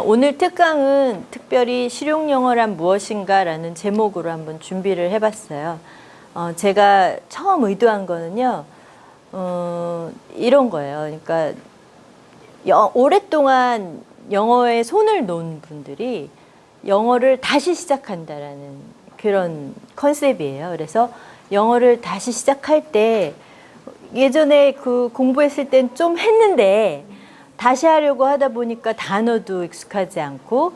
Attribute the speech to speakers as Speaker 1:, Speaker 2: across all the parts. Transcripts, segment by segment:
Speaker 1: 오늘 특강은 특별히 실용영어란 무엇인가라는 제목으로 한번 준비를 해봤어요. 제가 처음 의도한 거는요, 이런 거예요. 그러니까 오랫동안 영어에 손을 놓은 분들이 영어를 다시 시작한다라는 그런 컨셉이에요. 그래서 영어를 다시 시작할 때 예전에 그 공부했을 땐 좀 했는데 다시 하려고 하다 보니까 단어도 익숙하지 않고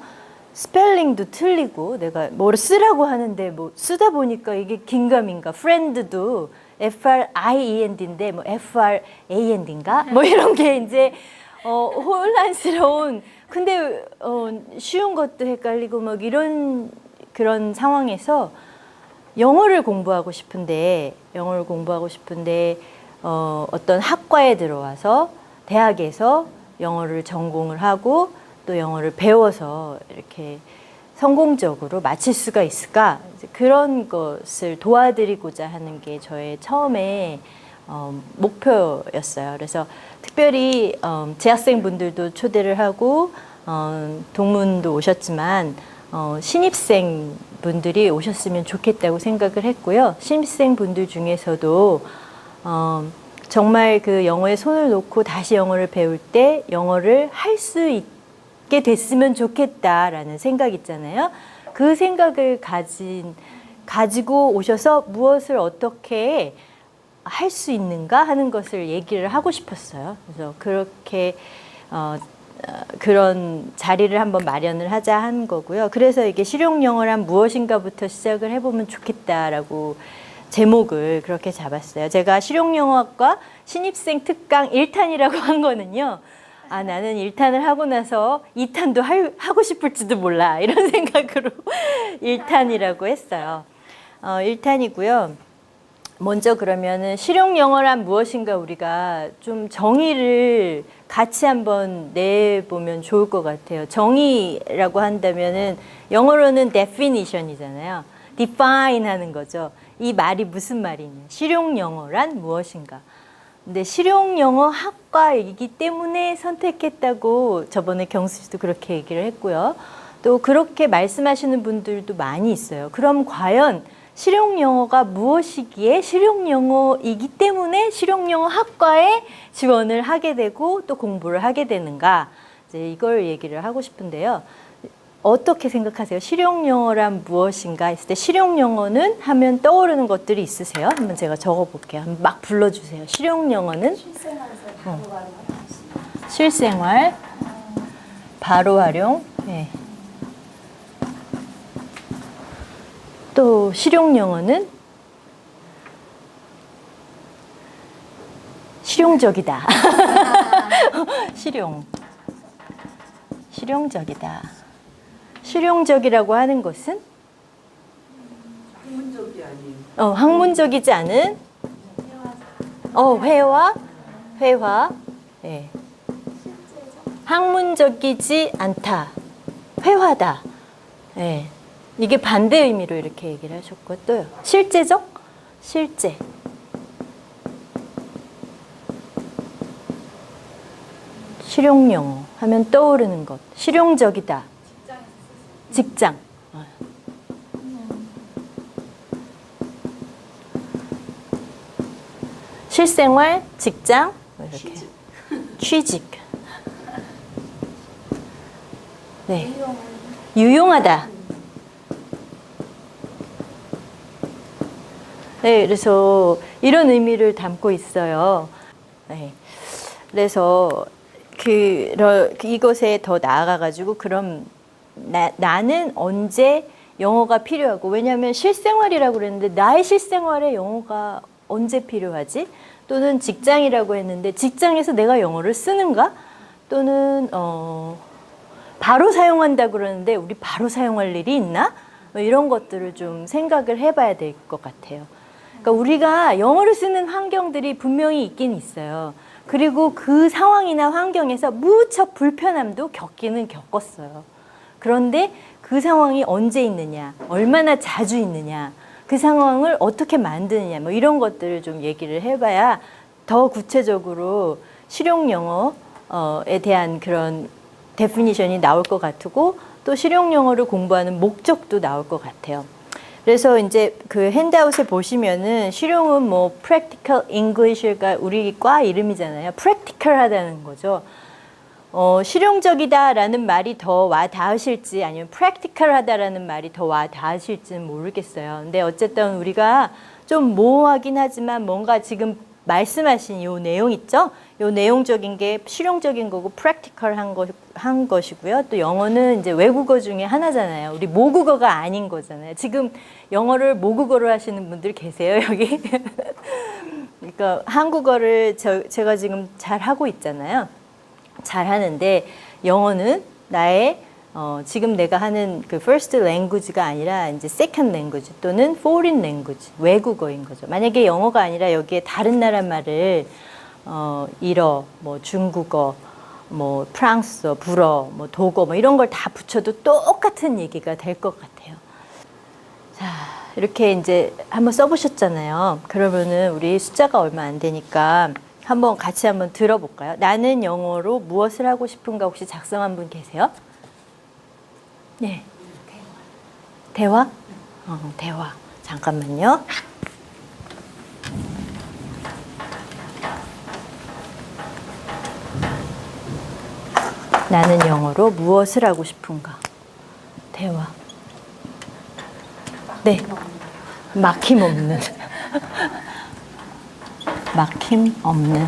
Speaker 1: 스펠링도 틀리고 내가 뭐를 쓰라고 하는데 뭐 쓰다 보니까 이게 긴가민가 friend도 F-R-I-E-Nd인데 뭐 F-R-A-Nd인가 뭐 이런 게 이제 혼란스러운 근데 쉬운 것도 헷갈리고 막 이런 그런 상황에서 영어를 공부하고 싶은데 어떤 학과에 들어와서 대학에서 영어를 전공을 하고 또 영어를 배워서 이렇게 성공적으로 마칠 수가 있을까? 그런 것을 도와드리고자 하는 게 저의 처음에 목표였어요. 그래서 특별히 재학생분들도 초대를 하고 동문도 오셨지만 신입생 분들이 오셨으면 좋겠다고 생각을 했고요. 신입생 분들 중에서도 정말 그 영어에 손을 놓고 다시 영어를 배울 때 영어를 할 수 있게 됐으면 좋겠다라는 생각 있잖아요. 그 생각을 가지고 오셔서 무엇을 어떻게 할 수 있는가 하는 것을 얘기를 하고 싶었어요. 그래서 그렇게 그런 자리를 한번 마련을 하자 한 거고요. 그래서 이게 실용영어란 무엇인가부터 시작을 해보면 좋겠다라고 제목을 그렇게 잡았어요. 제가 실용영어학과 신입생 특강 1탄이라고 한 거는요. 나는 1탄을 하고 나서 2탄도 하고 싶을지도 몰라. 이런 생각으로 1탄이라고 했어요. 1탄이고요. 먼저 그러면은 실용영어란 무엇인가 우리가 좀 정의를 같이 한번 내보면 좋을 것 같아요. 정의라고 한다면은 영어로는 definition이잖아요. define 하는 거죠. 이 말이 무슨 말이냐. 실용영어란 무엇인가. 근데 실용영어 학과이기 때문에 선택했다고 저번에 경수 씨도 그렇게 얘기를 했고요. 또 그렇게 말씀하시는 분들도 많이 있어요. 그럼 과연 실용영어가 무엇이기에 실용영어이기 때문에 실용영어 학과에 지원을 하게 되고 또 공부를 하게 되는가. 이제 이걸 얘기를 하고 싶은데요. 어떻게 생각하세요? 실용영어란 무엇인가 했을 때 실용영어는 하면 떠오르는 것들이 있으세요? 한번 제가 적어볼게요. 한번 막 불러주세요. 실용영어는? 실생활, 바로 활용. 네. 또 실용영어는? 실용적이다. 실용적이다. 실용적이라고 하는 것은?
Speaker 2: 학문적이 아닌.
Speaker 1: 학문적이지 않은? 회화. 네. 학문적이지 않다. 회화다. 네. 이게 반대 의미로 이렇게 얘기를 하셨고, 또요. 실제적? 실제. 실용영어 하면 떠오르는 것. 실용적이다. 직장. 실생활, 직장, 이렇게. 취직. 네. 유용하다. 네, 그래서 이런 의미를 담고 있어요. 네. 그래서 이것에 더 나아가가지고 그럼 나는 언제 영어가 필요하고 왜냐하면 실생활이라고 그랬는데 나의 실생활에 영어가 언제 필요하지? 또는 직장이라고 했는데 직장에서 내가 영어를 쓰는가? 또는 바로 사용한다고 그러는데 우리 바로 사용할 일이 있나? 이런 것들을 좀 생각을 해봐야 될 것 같아요. 그러니까 우리가 영어를 쓰는 환경들이 분명히 있긴 있어요. 그리고 그 상황이나 환경에서 무척 불편함도 겪기는 겪었어요. 그런데 그 상황이 언제 있느냐, 얼마나 자주 있느냐, 그 상황을 어떻게 만드느냐, 뭐 이런 것들을 좀 얘기를 해봐야 더 구체적으로 실용영어에 대한 그런 데피니션이 나올 것 같고 또 실용 영어를 공부하는 목적도 나올 것 같아요. 그래서 이제 그 핸드아웃에 보시면은 실용은 뭐 practical English가 우리 과 이름이잖아요. practical하다는 거죠. 실용적이다라는 말이 더 와 닿으실지 아니면 practical하다라는 말이 더 와 닿으실지는 모르겠어요. 근데 어쨌든 우리가 좀 모호하긴 하지만 뭔가 지금 말씀하신 요 내용 있죠? 요 내용적인 게 실용적인 거고 practical한 한 것이고요. 또 영어는 이제 외국어 중에 하나잖아요. 우리 모국어가 아닌 거잖아요. 지금 영어를 모국어로 하시는 분들 계세요, 여기? 그러니까 한국어를 제가 지금 잘 하고 있잖아요. 잘 하는데 영어는 나의 지금 내가 하는 그 first language가 아니라 이제 second language 또는 foreign language 외국어인 거죠. 만약에 영어가 아니라 여기에 다른 나라 말을 일어, 뭐 중국어, 뭐 프랑스어, 불어, 뭐 독어 뭐 이런 걸 다 붙여도 똑같은 얘기가 될 것 같아요. 자, 이렇게 이제 한번 써보셨잖아요. 그러면은 우리 숫자가 얼마 안 되니까 한번 같이 한번 들어볼까요? 나는 영어로 무엇을 하고 싶은가 혹시 작성한 분 계세요? 네. 대화? 대화. 잠깐만요. 나는 영어로 무엇을 하고 싶은가? 대화. 네. 막힘없는. 막힘없는.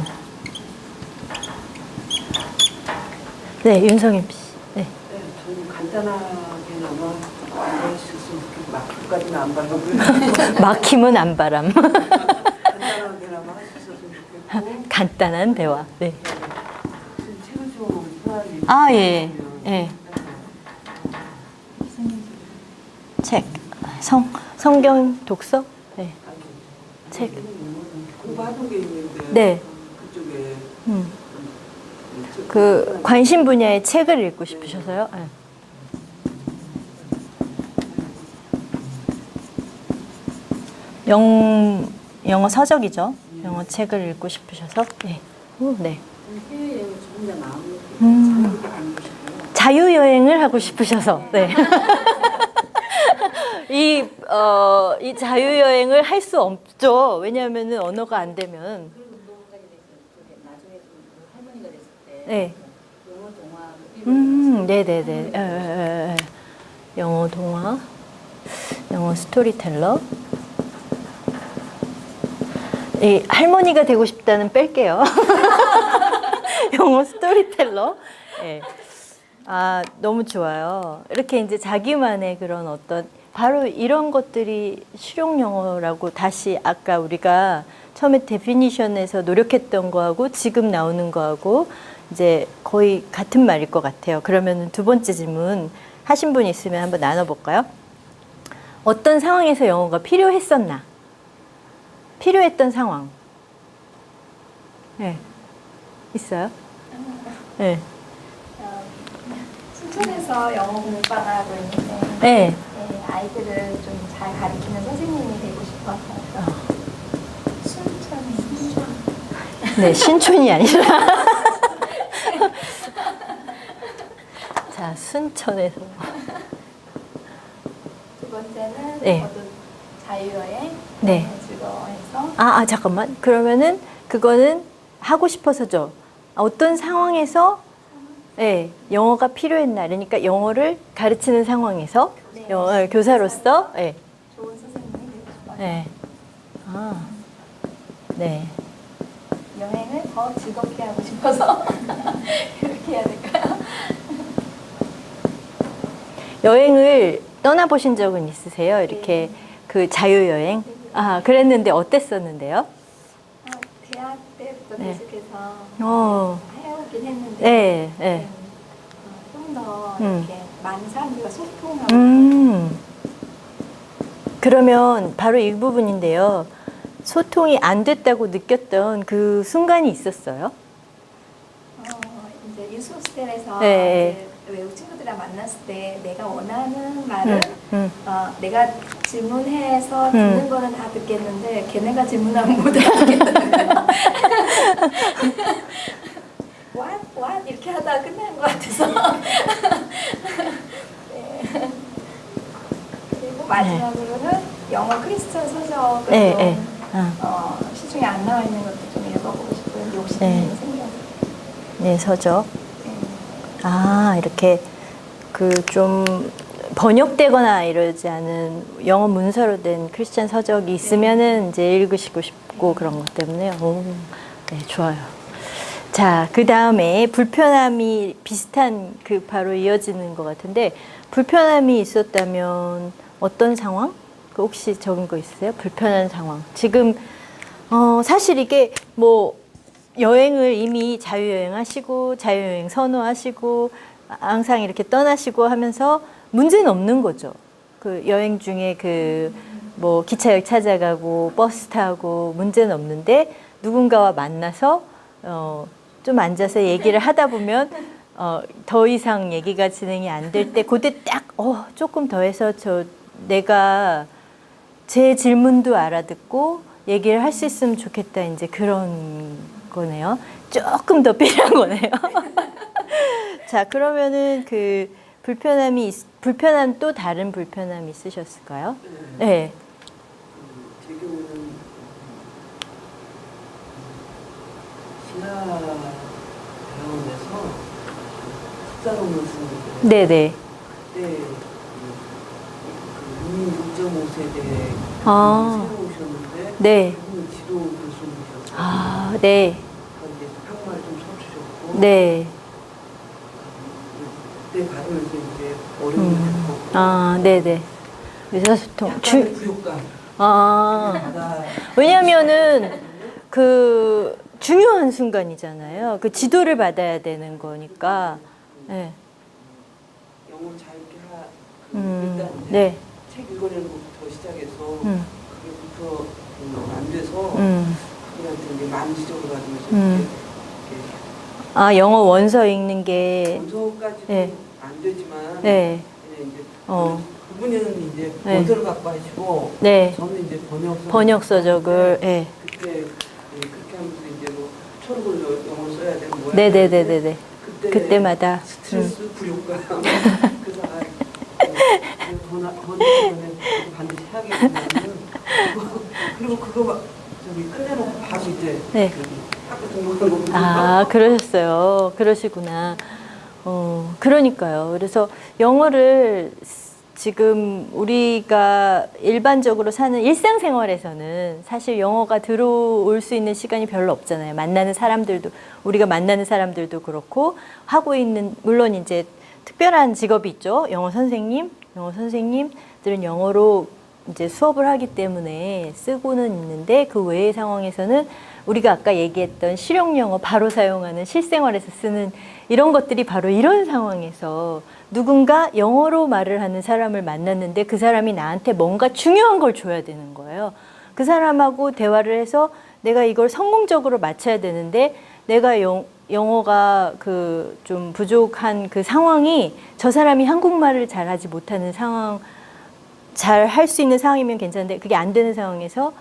Speaker 1: 네, 윤성임 씨. 네.
Speaker 2: 저는 간단하게나마 할 수 있으면 좋겠고 막힘까지는 안 바라고요.
Speaker 1: 막힘은 안 바람.
Speaker 2: 간단하게나마 할 수 있었으면 좋겠고.
Speaker 1: 간단한 대화. 네.
Speaker 2: 지금 책을 좀 편하게.
Speaker 1: 아, 예. 예. 책. 성경 독서? 네. 책.
Speaker 2: 공부하는 게 있는데.
Speaker 1: 네.
Speaker 2: 그쪽에.
Speaker 1: 그 관심 분야의 책을 읽고 싶으셔서요? 네. 영어 서적이죠. 영어 책을 읽고 싶으셔서. 네. 네.
Speaker 3: 해외여행을 좀 더 마음을 자유롭게 다니고 싶어요.
Speaker 1: 자유여행을 하고 싶으셔서. 네. 이 자유여행을 할 수 없죠. 왜냐하면 언어가 안 되면.
Speaker 3: 그리고 운동까지 됐어요. 나중에 좀 할머니가 됐을 때
Speaker 1: 네.
Speaker 3: 영어 동화
Speaker 1: 네네네. 영어 동화, 영어 스토리텔러. 이 할머니가 되고 싶다는 뺄게요. 영어 스토리텔러. 네. 아, 너무 좋아요. 이렇게 이제 자기만의 그런 어떤 바로 이런 것들이 실용 영어라고 다시 아까 우리가 처음에 데피니션에서 노력했던 거하고 지금 나오는 거하고 이제 거의 같은 말일 것 같아요. 그러면 두 번째 질문 하신 분 있으면 한번 나눠볼까요? 어떤 상황에서 영어가 필요했었나? 필요했던 상황. 네. 있어요? 네.
Speaker 4: 춘천에서 영어 공부를 하고 있는데
Speaker 1: 네.
Speaker 4: 아이들을 좀 잘 가르치는 선생님이 되고 싶어서 순천
Speaker 1: 네, 신촌이 아니라 자, 순천에서
Speaker 4: 두 번째는
Speaker 1: 네.
Speaker 4: 저도 자유여행
Speaker 1: 네.
Speaker 4: 즐거워해서
Speaker 1: 잠깐만. 그러면은 그거는 하고 싶어서죠. 어떤 상황에서 네, 영어가 필요했나? 그러니까 영어를 가르치는 상황에서
Speaker 4: 네.
Speaker 1: 교사로서 네.
Speaker 4: 좋은 선생님이 되고 싶어서
Speaker 1: 네. 아. 네.
Speaker 4: 여행을 더 즐겁게 하고 싶어서 이렇게 해야 될까요?
Speaker 1: 여행을 떠나보신 적은 있으세요? 이렇게 그 자유여행? 아, 그랬는데 어땠었는데요?
Speaker 4: 대학 때부터
Speaker 1: 네.
Speaker 4: 계속해서 해오긴 했는데
Speaker 1: 네, 네.
Speaker 4: 좀 더 이렇게 많은 사람들과 소통하고
Speaker 1: 그러면 바로 이 부분인데요. 소통이 안 됐다고 느꼈던 그 순간이 있었어요?
Speaker 4: 이제 유스호스텔에서
Speaker 1: 네.
Speaker 4: 이제 외국 친구들이랑 만났을 때 내가 원하는 말을 내가 질문해서 듣는 거는 다 듣겠는데 걔네가 질문하면 못 알아듣겠는 거예요. What? What? 이렇게 하다가 하다가 끝나는 것 같아서. 네. 그리고 마지막으로는 영어 크리스천 서적을
Speaker 1: 네,
Speaker 4: 좀
Speaker 1: 네.
Speaker 4: 시중에 안 나와 있는 것도 좀 읽어보고 싶은 욕심이
Speaker 1: 네.
Speaker 4: 생겨서.
Speaker 1: 네, 서적.
Speaker 4: 네.
Speaker 1: 아, 이렇게 그 좀 번역되거나 이러지 않은 영어 문서로 된 크리스찬 서적이 있으면은 이제 읽으시고 싶고 그런 것 때문에요. 오, 네, 좋아요. 자, 그 다음에 불편함이 비슷한 그 바로 이어지는 것 같은데, 불편함이 있었다면 어떤 상황? 그 혹시 적은 거 있으세요? 불편한 상황. 지금 사실 이게 뭐 여행을 이미 자유여행 하시고 자유여행 선호하시고 항상 이렇게 떠나시고 하면서 문제는 없는 거죠. 그 여행 중에 그 뭐 기차역 찾아가고 버스 타고 문제는 없는데, 누군가와 만나서 좀 앉아서 얘기를 하다 보면 더 이상 얘기가 진행이 안 될 때, 그때 딱 조금 더 해서 내가 제 질문도 알아듣고 얘기를 할 수 있으면 좋겠다, 이제 그런 거네요. 조금 더 필요한 거네요. 자, 그러면은 그 불편함 또 다른 불편함이 있으셨을까요? 네.
Speaker 2: 제 경우는 신화대학원에서 특사논문 쓰는 데
Speaker 1: 네네.
Speaker 2: 그때 그 이민 6.5세대
Speaker 1: 아.
Speaker 2: 새로 오셨는데
Speaker 1: 네.
Speaker 2: 그분 지도 교수님이셨어요.
Speaker 1: 아, 네.
Speaker 2: 이제 한말 좀 쳐주셨고
Speaker 1: 네.
Speaker 2: 그때 가면서 이제 어려움을 겪었고
Speaker 1: 아, 네네. 의사소통.
Speaker 2: 약간의 부족감
Speaker 1: 아. 왜냐면은 그 중요한 순간이잖아요. 그 지도를 받아야 되는 거니까. 네.
Speaker 2: 영어 잘 읽게 일단 이제
Speaker 1: 네.
Speaker 2: 책 읽어내는 것부터 시작해서
Speaker 1: 음.
Speaker 2: 그게부터 안 돼서 그들한테 이제 많은 지적을 받으면서 이렇게
Speaker 1: 아, 영어 원서 읽는 게.
Speaker 2: 원서까지도
Speaker 1: 네.
Speaker 2: 안 되지만
Speaker 1: 네.
Speaker 2: 그냥 이제 그분은 이제
Speaker 1: 네.
Speaker 2: 원서를 갖고 하시고
Speaker 1: 네.
Speaker 2: 저는 이제
Speaker 1: 번역 서적을. 네.
Speaker 2: 그때 그렇게 하면서 이제 뭐 초록을 영어를 써야 되는 뭐야
Speaker 1: 네네네네네.
Speaker 2: 그때마다
Speaker 1: 그때마다.
Speaker 2: 스트레스 불효과 그래서 번역하면 반드시 해야겠다는 그리고 그거 막 저기 끝내놓고 바로 이제
Speaker 1: 네.
Speaker 2: 학교 등록하는 거
Speaker 1: 아, 그러셨어요. 그러시구나. 그러니까요. 그래서 영어를 지금 우리가 일반적으로 사는 일상생활에서는 사실 영어가 들어올 수 있는 시간이 별로 없잖아요. 우리가 만나는 사람들도 그렇고, 하고 있는, 물론 이제 특별한 직업이 있죠. 영어 선생님들은 영어로 이제 수업을 하기 때문에 쓰고는 있는데, 그 외의 상황에서는 우리가 아까 얘기했던 실용 영어 바로 사용하는 실생활에서 쓰는 이런 것들이 바로 이런 상황에서 누군가 영어로 말을 하는 사람을 만났는데 그 사람이 나한테 뭔가 중요한 걸 줘야 되는 거예요. 그 사람하고 대화를 해서 내가 이걸 성공적으로 마쳐야 되는데, 내가 영어가 그 좀 부족한 그 상황이, 저 사람이 한국말을 잘하지 못하는 상황, 잘 할 수 있는 상황이면 괜찮은데 그게 안 되는 상황에서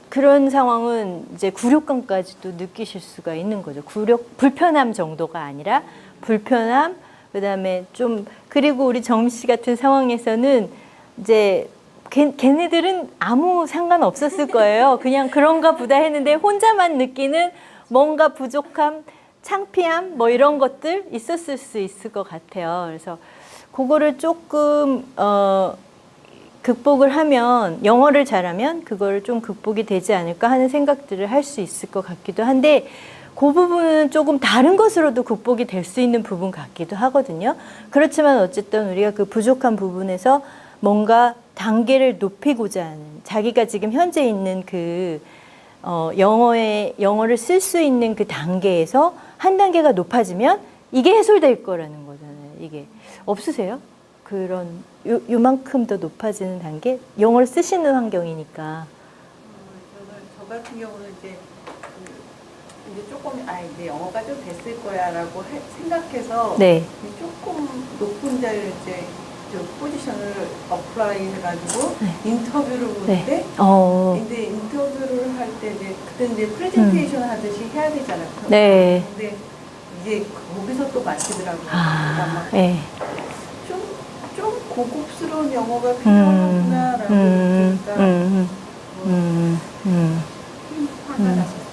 Speaker 1: 그런 상황은 이제 굴욕감까지도 느끼실 수가 있는 거죠. 불편함 정도가 아니라 불편함, 그다음에 그리고 우리 정미 씨 같은 상황에서는 이제 걔네들은 아무 상관 없었을 거예요. 그냥 그런가 보다 했는데 혼자만 느끼는 뭔가 부족함, 창피함 뭐 이런 것들 있었을 수 있을 것 같아요. 그래서 그거를 조금 극복을 하면, 영어를 잘하면 그걸 좀 극복이 되지 않을까 하는 생각들을 할 수 있을 것 같기도 한데, 그 부분은 조금 다른 것으로도 극복이 될 수 있는 부분 같기도 하거든요. 그렇지만 어쨌든 우리가 그 부족한 부분에서 뭔가 단계를 높이고자 하는, 자기가 지금 현재 있는 그 영어를 쓸 수 있는 그 단계에서 한 단계가 높아지면 이게 해소될 거라는 거잖아요. 이게 없으세요? 그런 요만큼 더 높아지는 단계? 영어를 쓰시는 환경이니까.
Speaker 3: 저 같은 경우는 이제 조금 이제 영어가 좀 됐을 거야라고 생각해서
Speaker 1: 네.
Speaker 3: 조금 높은 자리를 이제 저 포지션을 어플라이 해가지고 인터뷰를 보는데 근데 인터뷰를 할 때 이제 그때 이제 프레젠테이션 하듯이 해야 되잖아요.
Speaker 1: 네.
Speaker 3: 근데
Speaker 2: 이게 거기서 또 마치더라고요.
Speaker 1: 아, 예.
Speaker 2: 좀 고급스러운 영어가 필요하구나라고 느끼니까 화가 났었어요.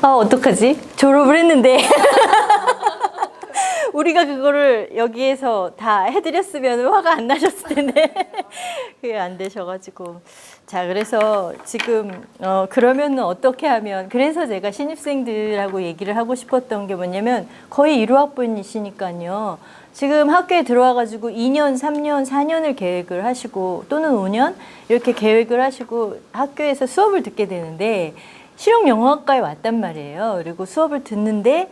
Speaker 1: 아, 어떡하지? 졸업을 했는데. 우리가 그거를 여기에서 다 해드렸으면 화가 안 나셨을 텐데. 그게 안 되셔가지고. 자, 그래서 지금, 그러면 어떻게 하면, 그래서 제가 신입생들하고 얘기를 하고 싶었던 게 뭐냐면, 거의 1호학번이시니까요. 지금 학교에 들어와가지고 2년, 3년, 4년을 계획을 하시고, 또는 5년? 이렇게 계획을 하시고 학교에서 수업을 듣게 되는데, 실용영어학과에 왔단 말이에요. 그리고 수업을 듣는데,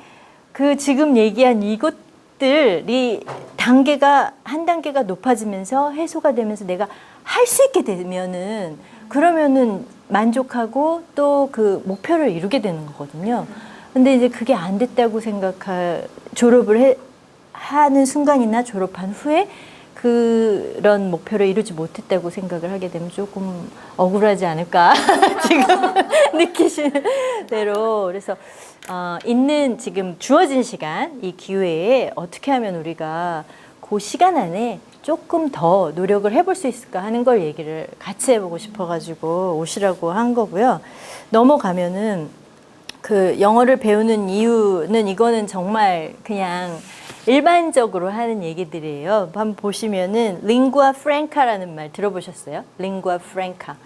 Speaker 1: 그 지금 얘기한 이것들이 단계가 한 단계가 높아지면서 해소가 되면서 내가 할 수 있게 되면은 그러면은 만족하고 또 그 목표를 이루게 되는 거거든요. 근데 이제 그게 안 됐다고 졸업을 하는 순간이나 졸업한 후에 그런 목표를 이루지 못했다고 생각을 하게 되면 조금 억울하지 않을까 지금 느끼시는 대로. 그래서 있는 지금 주어진 시간, 이 기회에 어떻게 하면 우리가 그 시간 안에 조금 더 노력을 해볼 수 있을까 하는 걸 얘기를 같이 해보고 싶어가지고 오시라고 한 거고요. 넘어가면은 그 영어를 배우는 이유는 이거는 정말 그냥 일반적으로 하는 얘기들이에요. 한번 보시면은 lingua franca라는 말 들어보셨어요? lingua franca.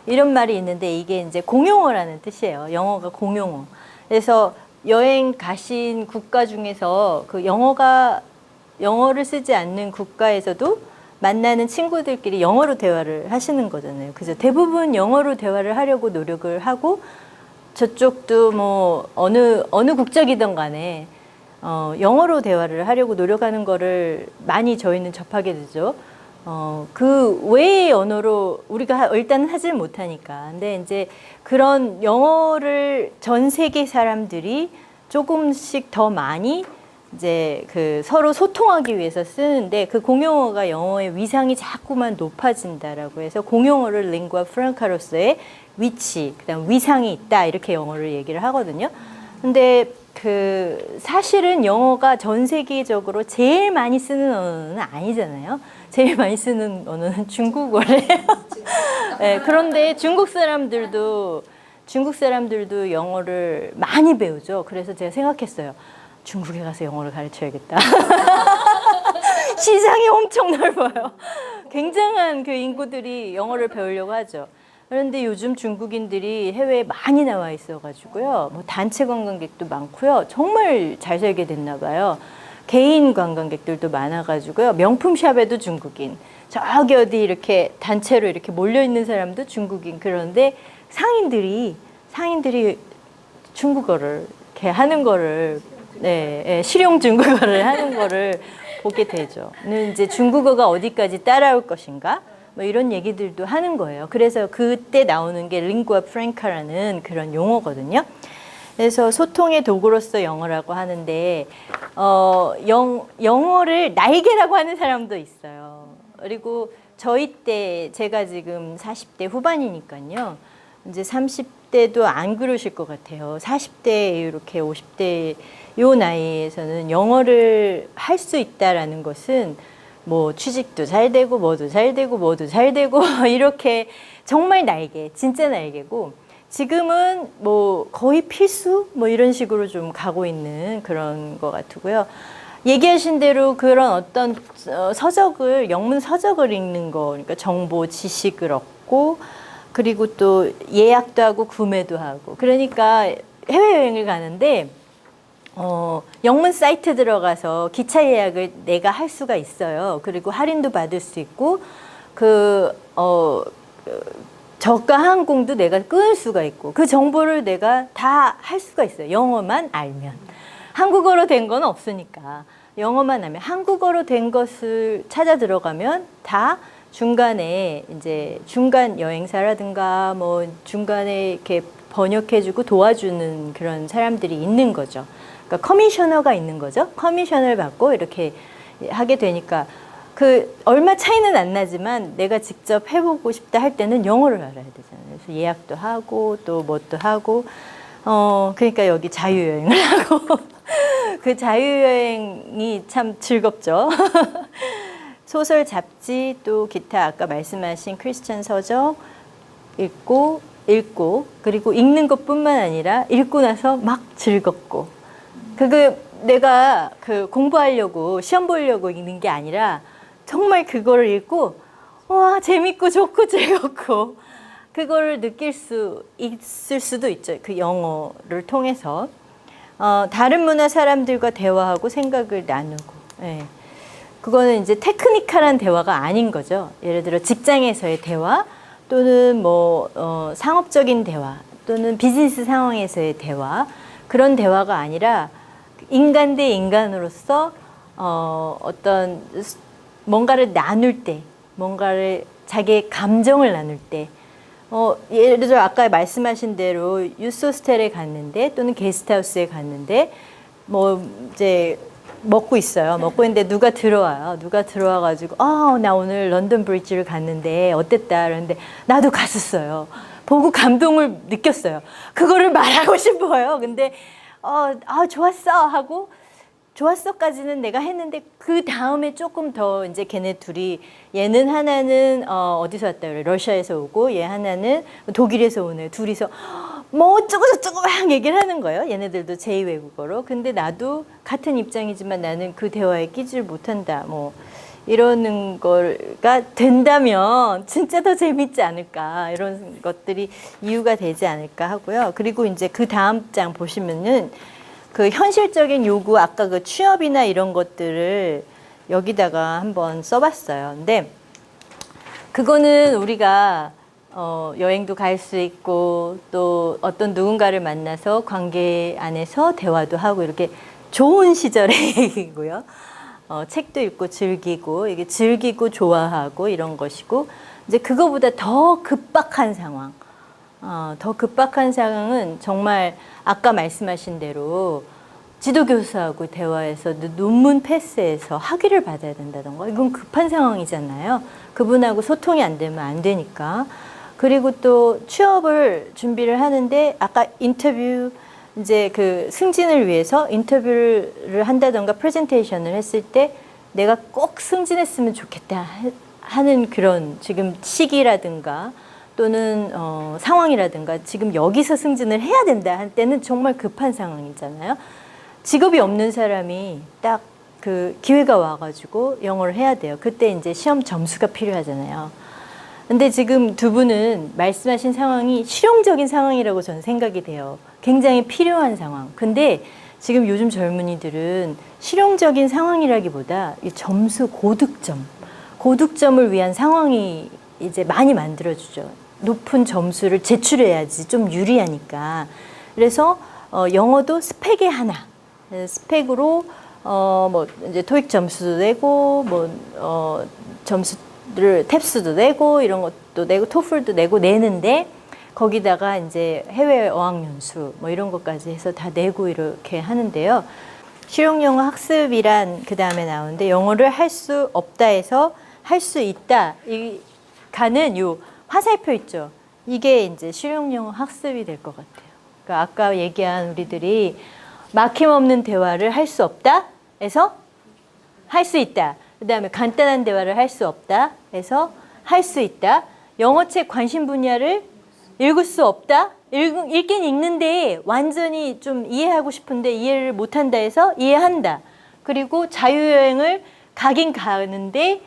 Speaker 1: 이런 말이 있는데 이게 이제 공용어라는 뜻이에요. 영어가 공용어. 그래서 여행 가신 국가 중에서 그 영어를 쓰지 않는 국가에서도 만나는 친구들끼리 영어로 대화를 하시는 거잖아요. 그래서 대부분 영어로 대화를 하려고 노력을 하고 저쪽도 뭐 어느 국적이든 간에 영어로 대화를 하려고 노력하는 거를 많이 저희는 접하게 되죠. 그 외의 언어로 우리가 일단은 하질 못하니까. 근데 이제 그런 영어를 전 세계 사람들이 조금씩 더 많이 이제 그 서로 소통하기 위해서 쓰는데 그 공용어가 영어의 위상이 자꾸만 높아진다라고 해서 공용어를 링구아 프랑카로서의 위치, 그다음 위상이 있다 이렇게 영어를 얘기를 하거든요. 근데 그 사실은 영어가 전 세계적으로 제일 많이 쓰는 언어는 아니잖아요. 제일 많이 쓰는 언어는 중국어래요. 네, 그런데 중국 사람들도 영어를 많이 배우죠. 그래서 제가 생각했어요. 중국에 가서 영어를 가르쳐야겠다. 시장이 엄청 넓어요. 굉장한 그 인구들이 영어를 배우려고 하죠. 그런데 요즘 중국인들이 해외에 많이 나와 있어가지고요. 뭐 단체 관광객도 많고요. 정말 잘 살게 됐나 봐요. 개인 관광객들도 많아가지고요. 명품 샵에도 중국인. 저기 어디 이렇게 단체로 이렇게 몰려 있는 사람도 중국인. 그런데 상인들이 중국어를 이렇게 하는 거를 실용 중국어를 하는 거를 보게 되죠. 이제 중국어가 어디까지 따라올 것인가? 뭐 이런 얘기들도 하는 거예요. 그래서 그때 나오는 게 링구아 프랑카라는 그런 용어거든요. 그래서 소통의 도구로서 영어라고 하는데 영어를 날개라고 하는 사람도 있어요. 그리고 저희 때 제가 지금 40대 후반이니까요. 이제 30대도 안 그러실 것 같아요. 40대 이렇게 50대 요 나이에서는 영어를 할 수 있다라는 것은 뭐 취직도 잘 되고 뭐도 잘 되고 이렇게 정말 날개, 진짜 날개고 지금은 뭐 거의 필수 뭐 이런 식으로 좀 가고 있는 그런 것 같고요. 얘기하신 대로 그런 어떤 영문 서적을 읽는 거, 그러니까 정보, 지식을 얻고 그리고 또 예약도 하고 구매도 하고 그러니까 해외여행을 가는데 영문 사이트 들어가서 기차 예약을 내가 할 수가 있어요. 그리고 할인도 받을 수 있고 저가 항공도 내가 끊을 수가 있고 그 정보를 내가 다 할 수가 있어요. 영어만 알면. 한국어로 된 건 없으니까. 영어만 하면 한국어로 된 것을 찾아 들어가면 다 중간에 이제 중간 여행사라든가 뭐 중간에 이렇게 번역해주고 도와주는 그런 사람들이 있는 거죠. 그러니까 커미셔너가 있는 거죠. 커미션을 받고 이렇게 하게 되니까 그 얼마 차이는 안 나지만 내가 직접 해보고 싶다 할 때는 영어를 알아야 되잖아요. 그래서 예약도 하고 또 뭣도 하고 그러니까 여기 자유여행을 하고 그 자유여행이 참 즐겁죠. 소설, 잡지, 또 기타 아까 말씀하신 크리스천 서적 읽고 그리고 읽는 것뿐만 아니라 읽고 나서 막 즐겁고 내가 공부하려고 시험 보려고 읽는 게 아니라 정말 그거를 읽고 와 재밌고 좋고 즐겁고 그거를 느낄 수 있을 수도 있죠. 그 영어를 통해서 다른 문화 사람들과 대화하고 생각을 나누고 그거는 이제 테크니컬한 대화가 아닌 거죠. 예를 들어 직장에서의 대화 또는 상업적인 대화 또는 비즈니스 상황에서의 대화 그런 대화가 아니라 인간 대 인간으로서 어떤 뭔가를 나눌 때 뭔가를 자기의 감정을 나눌 때 예를 들어 아까 말씀하신 대로 유스호스텔에 갔는데 또는 게스트하우스에 갔는데 이제 먹고 있어요. 먹고 있는데 누가 들어와요. 누가 들어와가지고 나 오늘 런던 브리지를 갔는데 어땠다 그러는데 나도 갔었어요. 보고 감동을 느꼈어요. 그거를 말하고 싶어요. 근데 좋았어 하고 좋았어까지는 내가 했는데 그 다음에 조금 더 이제 걔네 둘이 얘는 하나는 어디서 왔다 그래 러시아에서 오고 얘 하나는 독일에서 오네 둘이서 뭐 어쩌고 저쩌고 막 얘기를 하는 거예요. 얘네들도 제2외국어로. 근데 나도 같은 입장이지만 나는 그 대화에 끼지를 못한다. 이러는 거가 된다면 진짜 더 재밌지 않을까. 이런 것들이 이유가 되지 않을까 하고요. 그리고 이제 그 다음 장 보시면은 그 현실적인 요구, 아까 그 취업이나 이런 것들을 여기다가 한번 써봤어요. 근데 그거는 우리가 여행도 갈 수 있고 또 어떤 누군가를 만나서 관계 안에서 대화도 하고 이렇게 좋은 시절의 얘기고요. 책도 읽고 즐기고 이게 즐기고 좋아하고 이런 것이고 이제 그거보다 더 급박한 상황. 더 급박한 상황은 정말 아까 말씀하신 대로 지도교수하고 대화해서 논문 패스해서 학위를 받아야 된다던가 이건 급한 상황이잖아요. 그분하고 소통이 안 되면 안 되니까. 그리고 또 취업을 준비를 하는데 아까 인터뷰 이제 그 승진을 위해서 인터뷰를 한다던가 프레젠테이션을 했을 때 내가 꼭 승진했으면 좋겠다 하는 그런 지금 시기라든가 또는 상황이라든가 지금 여기서 승진을 해야 된다 할 때는 정말 급한 상황이잖아요. 직업이 없는 사람이 딱 그 기회가 와가지고 영어를 해야 돼요. 그때 이제 시험 점수가 필요하잖아요. 근데 지금 두 분은 말씀하신 상황이 실용적인 상황이라고 저는 생각이 돼요. 굉장히 필요한 상황. 근데 지금 요즘 젊은이들은 실용적인 상황이라기보다 이 점수 고득점을 위한 상황이 이제 많이 만들어주죠. 높은 점수를 제출해야지 좀 유리하니까. 그래서 영어도 스펙의 하나. 스펙으로 이제 토익 점수도 내고 점수를 탭스도 내고 이런 것도 내고 토플도 내는데 거기다가 이제 해외 어학연수 이런 것까지 해서 다 내고 이렇게 하는데요. 실용영어 학습이란 그 다음에 나오는데 영어를 할 수 없다 해서 할 수 있다 가는 요 화살표 있죠. 이게 이제 실용영어 학습이 될 것 같아요. 그러니까 아까 얘기한 우리들이 막힘없는 대화를 할 수 없다 해서 할 수 있다. 그 다음에 간단한 대화를 할 수 없다 해서 할 수 있다. 영어책 관심 분야를 읽을 수 없다. 읽긴 읽는데 완전히 좀 이해하고 싶은데 이해를 못한다 해서 이해한다. 그리고 자유여행을 가긴 가는데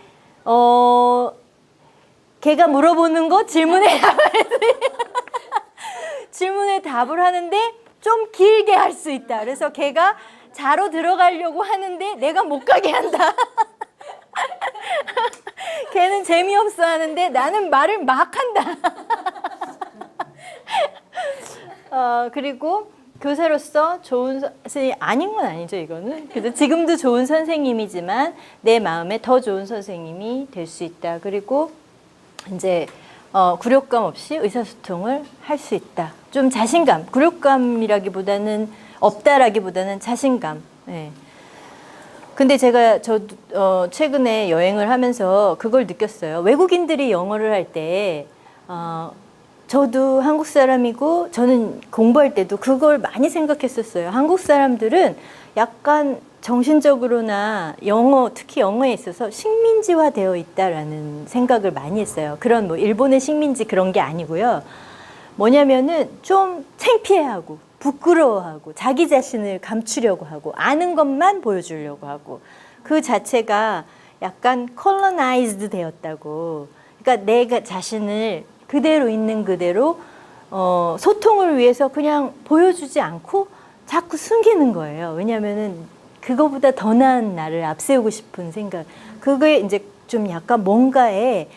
Speaker 1: 걔가 물어보는 거 질문에 질문에 답을 하는데 좀 길게 할 수 있다. 그래서 걔가 자러 들어가려고 하는데 내가 못 가게 한다. 걔는 재미없어 하는데 나는 말을 막 한다. 그리고 교사로서 좋은 선생님이 아닌 건 아니죠, 이거는. 그래서 지금도 좋은 선생님이지만 내 마음에 더 좋은 선생님이 될 수 있다. 그리고 이제 굴욕감 없이 의사소통을 할 수 있다. 좀 자신감, 굴욕감이라기보다는 없다라기보다는 자신감. 네. 근데 제가 최근에 여행을 하면서 그걸 느꼈어요. 외국인들이 영어를 할 때 저도 한국 사람이고 저는 공부할 때도 그걸 많이 생각했었어요. 한국 사람들은 약간 정신적으로나 영어, 특히 영어에 있어서 식민지화 되어 있다라는 생각을 많이 했어요. 그런 뭐 일본의 식민지 그런 게 아니고요. 뭐냐면은 좀 창피해하고 부끄러워하고 자기 자신을 감추려고 하고 아는 것만 보여주려고 하고 그 자체가 약간 컬러나이즈드 되었다고. 그러니까 내가 자신을 그대로 있는 그대로 소통을 위해서 그냥 보여주지 않고 자꾸 숨기는 거예요. 왜냐하면은 그거보다 더 나은 나를 앞세우고 싶은 생각. 그거에 이제 좀 약간 뭔가에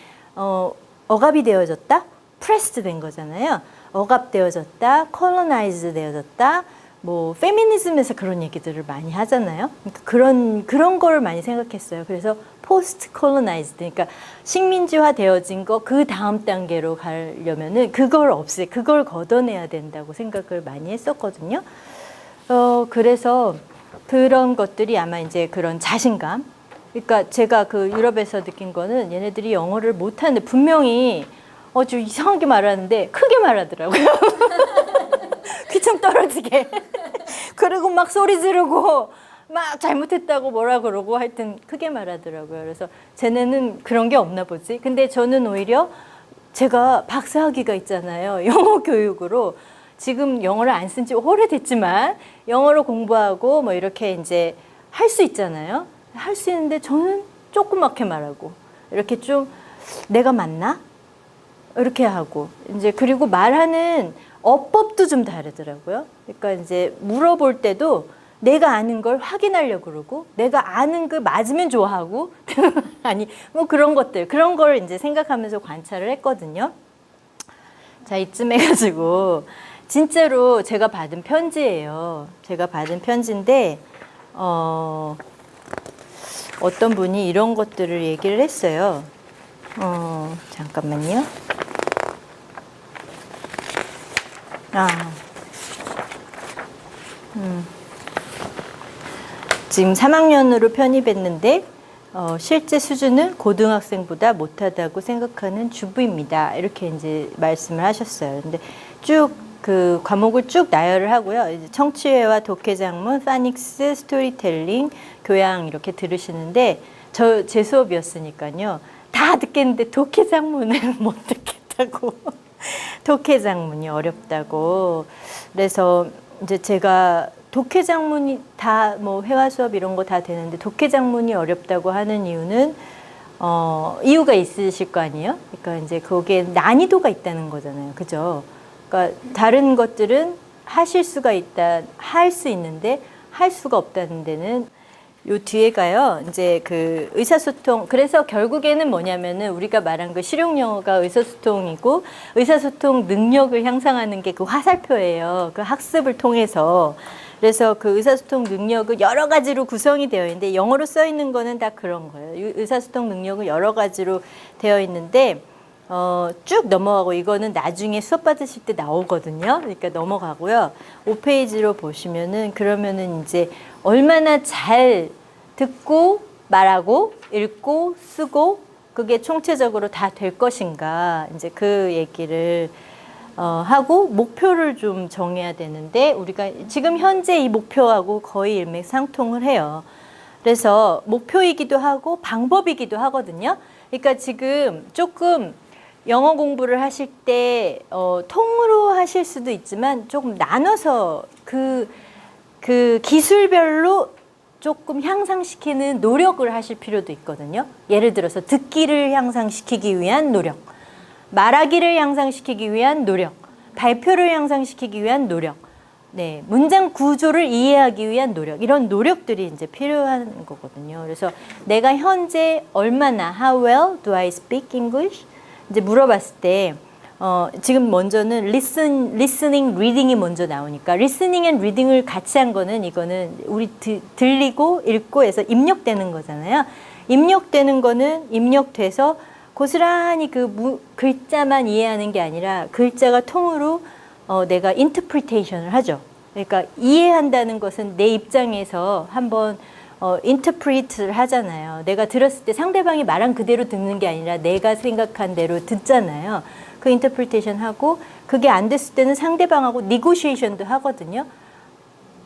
Speaker 1: 억압이 되어졌다, 프레스드 된 거잖아요. 억압되어졌다, 컬러나이즈 되어졌다. 뭐 페미니즘에서 그런 얘기들을 많이 하잖아요. 그러니까 그런 거를 많이 생각했어요. 그래서 포스트 컬러나이즈드, 그러니까 식민지화 되어진 거 그 다음 단계로 가려면은 그걸 걷어내야 된다고 생각을 많이 했었거든요. 그래서 그런 것들이 아마 이제 그런 자신감. 그러니까 제가 그 유럽에서 느낀 거는 얘네들이 영어를 못하는데 분명히 좀 이상하게 말하는데 크게 말하더라고요. 귀청 떨어지게. 그리고 막 소리 지르고 막 잘못했다고 뭐라 그러고 하여튼 크게 말하더라고요. 그래서 쟤네는 그런 게 없나 보지. 근데 저는 오히려 제가 박사학위가 있잖아요. 영어 교육으로. 지금 영어를 안 쓴 지 오래됐지만 영어로 공부하고 뭐 이렇게 이제 할 수 있잖아요. 할 수 있는데 저는 조그맣게 말하고 이렇게 좀 내가 맞나? 이렇게 하고 이제 그리고 말하는 어법도 좀 다르더라고요. 그러니까 이제 물어볼 때도 내가 아는 걸 확인하려고 그러고 내가 아는 그 맞으면 좋아하고 아니 뭐 그런 걸 이제 생각하면서 관찰을 했거든요. 자, 이쯤 해가지고 진짜로 제가 받은 편지예요. 제가 받은 편지인데 어떤 분이 이런 것들을 얘기를 했어요. 잠깐만요. 지금 3학년으로 편입했는데 실제 수준은 고등학생보다 못하다고 생각하는 주부입니다. 이렇게 이제 말씀을 하셨어요. 근데 쭉 그 과목을 쭉 나열을 하고요. 이제 청취회와 독해장문, 파닉스, 스토리텔링, 교양 이렇게 들으시는데 제 수업이었으니까요. 다 듣겠는데 독해장문을 못 듣겠다고. 독해장문이 어렵다고. 그래서 이제 제가 독해장문이 다 뭐 회화 수업 이런 거 다 되는데 독해장문이 어렵다고 하는 이유는 이유가 있으실 거 아니에요? 그러니까 이제 거기에 난이도가 있다는 거잖아요. 그죠? 그러니까 다른 것들은 하실 수가 있다, 할 수 있는데 할 수가 없다는 데는 요 뒤에가요. 이제 그 의사소통. 그래서 결국에는 뭐냐면은 우리가 말한 그 실용영어가 의사소통이고 의사소통 능력을 향상하는 게 그 화살표예요. 그 학습을 통해서. 그래서 그 의사소통 능력은 여러 가지로 구성이 되어 있는데 영어로 써 있는 거는 다 그런 거예요. 의사소통 능력은 여러 가지로 되어 있는데 쭉 넘어가고 이거는 나중에 수업 받으실 때 나오거든요. 그러니까 넘어가고요. 5페이지로 보시면은 그러면은 이제 얼마나 잘 듣고 말하고 읽고 쓰고 그게 총체적으로 다 될 것인가 이제 그 얘기를 하고 목표를 좀 정해야 되는데 우리가 지금 현재 이 목표하고 거의 일맥상통을 해요. 그래서 목표이기도 하고 방법이기도 하거든요. 그러니까 지금 조금 영어 공부를 하실 때 통으로 하실 수도 있지만 조금 나눠서 그 기술별로 조금 향상시키는 노력을 하실 필요도 있거든요. 예를 들어서 듣기를 향상시키기 위한 노력, 말하기를 향상시키기 위한 노력, 발표를 향상시키기 위한 노력, 네, 문장 구조를 이해하기 위한 노력, 이런 노력들이 이제 필요한 거거든요. 그래서 내가 현재 얼마나 how well do I speak English? 이제 물어봤을 때 지금 먼저는 listening, reading이 먼저 나오니까 listening and reading을 같이 한 거는 이거는 우리 들리고 읽고 해서 입력되는 거잖아요. 입력되는 거는 입력돼서 고스란히 그 글자만 이해하는 게 아니라 글자가 통으로 내가 interpretation을 하죠. 그러니까 이해한다는 것은 내 입장에서 한번 interpret를 하잖아요. 내가 들었을 때 상대방이 말한 그대로 듣는 게 아니라 내가 생각한 대로 듣잖아요. 그 interpretation 하고 그게 안 됐을 때는 상대방하고 negotiation도 하거든요.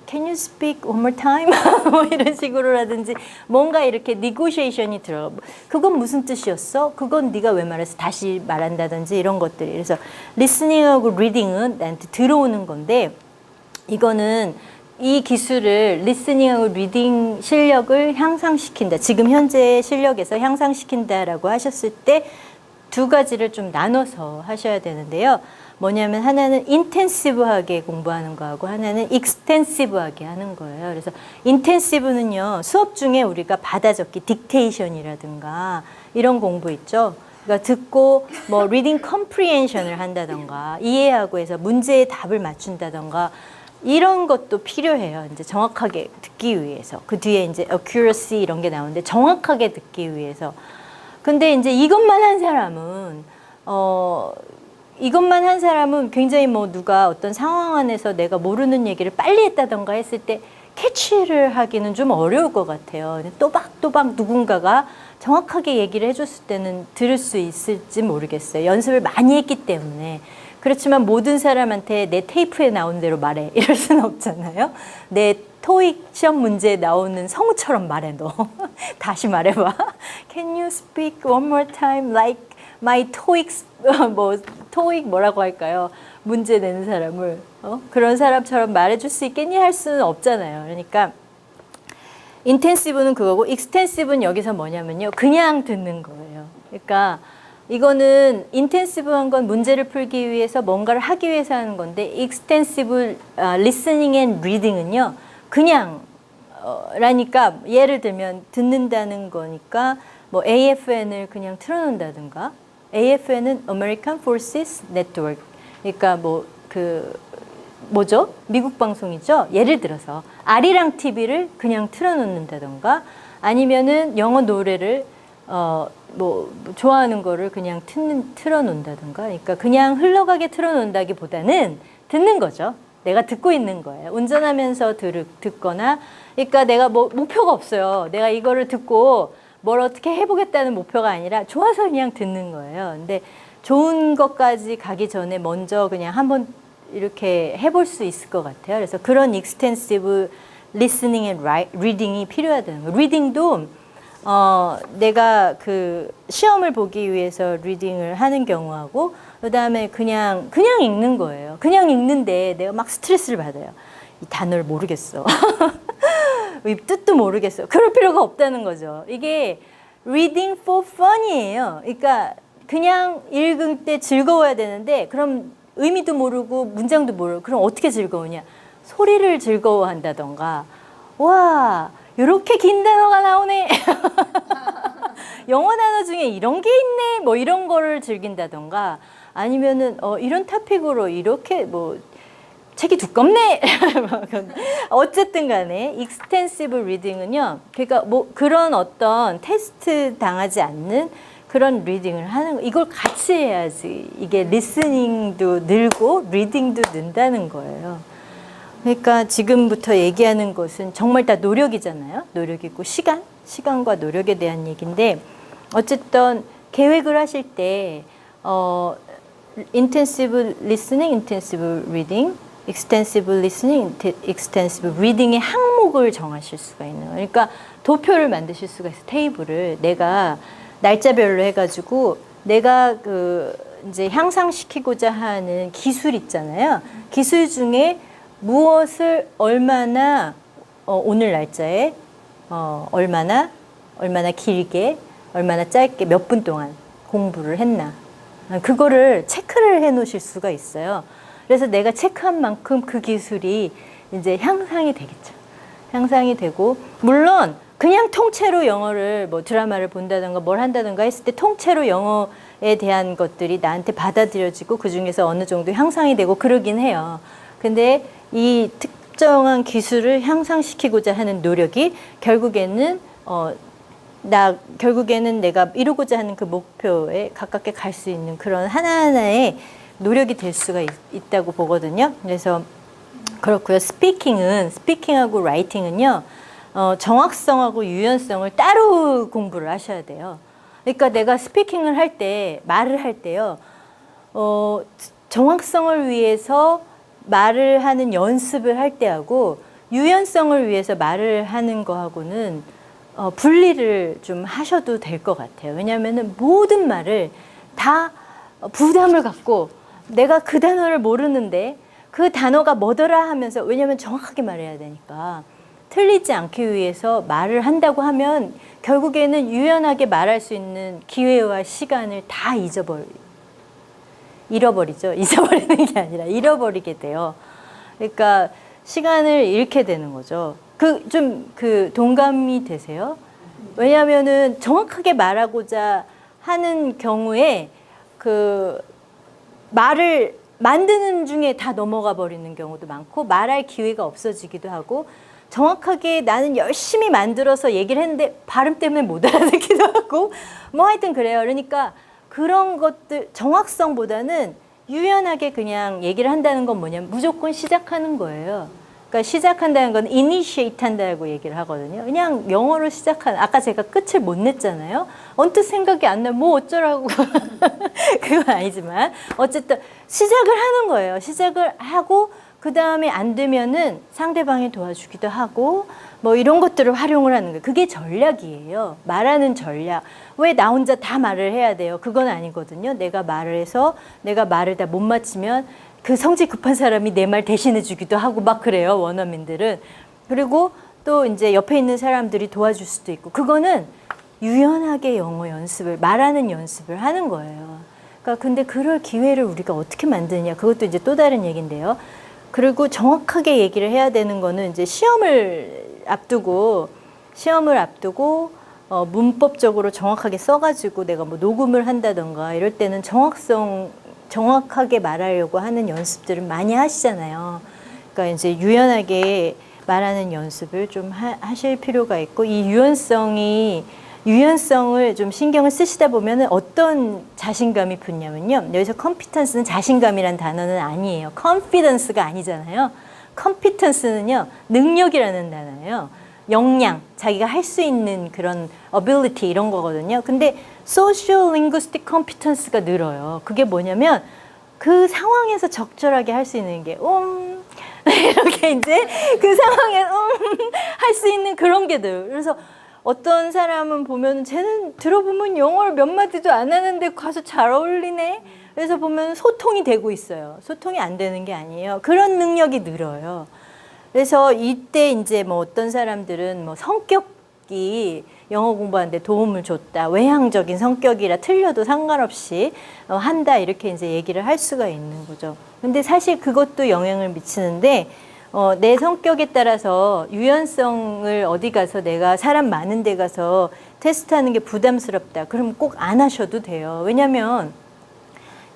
Speaker 1: Can you speak one more time? 뭐 이런 식으로라든지 뭔가 이렇게 negotiation이 들어. 그건 무슨 뜻이었어? 그건 네가 왜 말했어? 다시 말한다든지 이런 것들이. 그래서 listening하고 reading은 나한테 들어오는 건데 이거는 이 기술을 리스닝하고 리딩 실력을 향상시킨다. 지금 현재 실력에서 향상시킨다라고 하셨을 때 두 가지를 좀 나눠서 하셔야 되는데요. 뭐냐면 하나는 인텐시브하게 공부하는 거하고 하나는 익스텐시브하게 하는 거예요. 그래서 인텐시브는요. 수업 중에 우리가 받아 적기 딕테이션이라든가 이런 공부 있죠. 그러니까 듣고 뭐 리딩 컴프리hension을 한다던가 이해하고 해서 문제의 답을 맞춘다던가 이런 것도 필요해요. 이제 정확하게 듣기 위해서. 그 뒤에 이제 accuracy 이런 게 나오는데 정확하게 듣기 위해서. 근데 이제 이것만 한 사람은 굉장히 뭐 누가 어떤 상황 안에서 내가 모르는 얘기를 빨리 했다던가 했을 때 캐치를 하기는 좀 어려울 것 같아요. 또박또박 누군가가 정확하게 얘기를 해줬을 때는 들을 수 있을지 모르겠어요. 연습을 많이 했기 때문에. 그렇지만 모든 사람한테 내 테이프에 나온 대로 말해 이럴 수는 없잖아요. 내 토익 시험 문제에 나오는 성우처럼 말해 너. 다시 말해봐. Can you speak one more time like my 토익 토익 뭐라고 할까요? 문제 내는 사람을 그런 사람처럼 말해줄 수 있겠니 할 수는 없잖아요. 그러니까 인텐시브는 그거고 익스텐시브는 여기서 뭐냐면요. 그냥 듣는 거예요. 그러니까 이거는 인텐시브한 건 문제를 풀기 위해서 뭔가를 하기 위해서 하는 건데 익스텐시브 리스닝 앤 리딩은요. 그냥 라니까 예를 들면 듣는다는 거니까 뭐 AFN을 그냥 틀어놓는다든가 AFN은 American Forces Network 그러니까 뭐 뭐죠? 미국 방송이죠? 예를 들어서 아리랑 TV를 그냥 틀어놓는다던가 아니면은 영어 노래를 뭐 좋아하는 거를 그냥 틀어놓는다던가 그러니까 그냥 흘러가게 틀어놓는다기보다는 듣는 거죠. 내가 듣고 있는 거예요. 운전하면서 듣거나 그러니까 내가 뭐 목표가 없어요. 내가 이거를 듣고 뭘 어떻게 해보겠다는 목표가 아니라 좋아서 그냥 듣는 거예요. 근데 좋은 것까지 가기 전에 먼저 그냥 한번 이렇게 해볼 수 있을 것 같아요. 그래서 그런 extensive listening and reading이 필요하다는 거예요. 리딩도 내가 그 시험을 보기 위해서 리딩을 하는 경우하고 그 다음에 그냥 읽는 거예요. 그냥 읽는데 내가 막 스트레스를 받아요. 이 단어를 모르겠어. 이 뜻도 모르겠어. 그럴 필요가 없다는 거죠. 이게 reading for fun이에요. 그러니까 그냥 읽을 때 즐거워야 되는데 그럼 의미도 모르고 문장도 모르고 그럼 어떻게 즐거우냐. 소리를 즐거워한다던가 와 이렇게 긴 단어가 나오네. 영어 단어 중에 이런 게 있네. 뭐 이런 거를 즐긴다던가 아니면은 이런 토픽으로 이렇게 뭐 책이 두껍네. 어쨌든 간에 extensive reading은요. 그러니까 뭐 그런 어떤 테스트 당하지 않는 그런 리딩을 하는 거. 이걸 같이 해야지 이게 리스닝도 늘고 리딩도 는다는 거예요. 그러니까 지금부터 얘기하는 것은 정말 다 노력이잖아요. 노력이고 시간과 노력에 대한 얘기인데 어쨌든 계획을 하실 때 intensive listening, intensive reading, extensive listening, extensive reading의 항목을 정하실 수가 있는 거예요. 그러니까 도표를 만드실 수가 있어요. 테이블을 내가 날짜별로 해가지고 내가 이제 향상시키고자 하는 기술 있잖아요. 기술 중에 무엇을 얼마나 오늘 날짜에 얼마나 길게 얼마나 짧게 몇 분 동안 공부를 했나 그거를 체크를 해 놓으실 수가 있어요. 그래서 내가 체크한 만큼 그 기술이 이제 향상이 되겠죠. 향상이 되고 물론 그냥 통째로 영어를 뭐 드라마를 본다든가 뭘 한다든가 했을 때 통째로 영어에 대한 것들이 나한테 받아들여지고 그 중에서 어느 정도 향상이 되고 그러긴 해요. 근데 이 특정한 기술을 향상시키고자 하는 노력이 결국에는 내가 이루고자 하는 그 목표에 가깝게 갈 수 있는 그런 하나하나의 노력이 될 수가 있다고 보거든요. 그래서 그렇고요. 스피킹하고 라이팅은요. 정확성하고 유연성을 따로 공부를 하셔야 돼요. 그러니까 내가 스피킹을 할 때, 말을 할 때요. 정확성을 위해서 말을 하는 연습을 할 때하고 유연성을 위해서 말을 하는 거하고는 분리를 좀 하셔도 될 것 같아요. 왜냐하면 모든 말을 다 부담을 갖고 내가 그 단어를 모르는데 그 단어가 뭐더라 하면서, 왜냐하면 정확하게 말해야 되니까 틀리지 않기 위해서 말을 한다고 하면 결국에는 유연하게 말할 수 있는 기회와 시간을 다 잃어버리죠. 잊어버리는 게 아니라 잃어버리게 돼요. 그러니까 시간을 잃게 되는 거죠. 그 동감이 되세요? 왜냐하면은 정확하게 말하고자 하는 경우에 그 말을 만드는 중에 다 넘어가 버리는 경우도 많고, 말할 기회가 없어지기도 하고, 정확하게 나는 열심히 만들어서 얘기를 했는데 발음 때문에 못 알아듣기도 하고, 뭐 하여튼 그래요. 그러니까 그런 것들, 정확성보다는 유연하게 그냥 얘기를 한다는 건 뭐냐면 무조건 시작하는 거예요. 그러니까 시작한다는 건 initiate 한다고 얘기를 하거든요. 그냥 영어로 시작하는, 아까 제가 끝을 못 냈잖아요. 언뜻 생각이 안 나요. 뭐 어쩌라고. 그건 아니지만 어쨌든 시작을 하는 거예요. 시작을 하고 그 다음에 안 되면은 상대방이 도와주기도 하고 뭐 이런 것들을 활용을 하는 거예요. 그게 전략이에요. 말하는 전략. 왜 나 혼자 다 말을 해야 돼요? 그건 아니거든요. 내가 말을 해서 내가 말을 다 못 마치면 그 성질 급한 사람이 내 말 대신해 주기도 하고 막 그래요. 원어민들은. 그리고 또 이제 옆에 있는 사람들이 도와줄 수도 있고, 그거는 유연하게 영어 연습을, 말하는 연습을 하는 거예요. 그러니까 근데 그럴 기회를 우리가 어떻게 만드냐, 그것도 이제 또 다른 얘기인데요. 그리고 정확하게 얘기를 해야 되는 거는 이제 시험을 앞두고 문법적으로 정확하게 써가지고 내가 뭐 녹음을 한다던가 이럴 때는 정확하게 말하려고 하는 연습들을 많이 하시잖아요. 그러니까 이제 유연하게 말하는 연습을 좀 하실 필요가 있고, 이 유연성을 좀 신경을 쓰시다 보면 어떤 자신감이 붙냐면요. 여기서 competence는 자신감이란 단어는 아니에요. confidence가 아니잖아요. competence는요, 능력이라는 단어예요. 역량, 자기가 할 수 있는 그런 ability 이런 거거든요. 근데 social linguistic competence가 늘어요. 그게 뭐냐면 그 상황에서 적절하게 할 수 있는 게 이렇게 이제 그 상황에 할 수 있는 그런 게 늘. 그래서 어떤 사람은 보면 쟤는 들어보면 영어를 몇 마디도 안 하는데 가서 잘 어울리네. 그래서 보면 소통이 되고 있어요. 소통이 안 되는 게 아니에요. 그런 능력이 늘어요. 그래서 이때 이제 뭐 어떤 사람들은 뭐 성격이 영어 공부하는데 도움을 줬다, 외향적인 성격이라 틀려도 상관없이 한다, 이렇게 이제 얘기를 할 수가 있는 거죠. 근데 사실 그것도 영향을 미치는데, 내 성격에 따라서 유연성을 어디 가서 내가 사람 많은 데 가서 테스트하는 게 부담스럽다, 그럼 꼭 안 하셔도 돼요. 왜냐면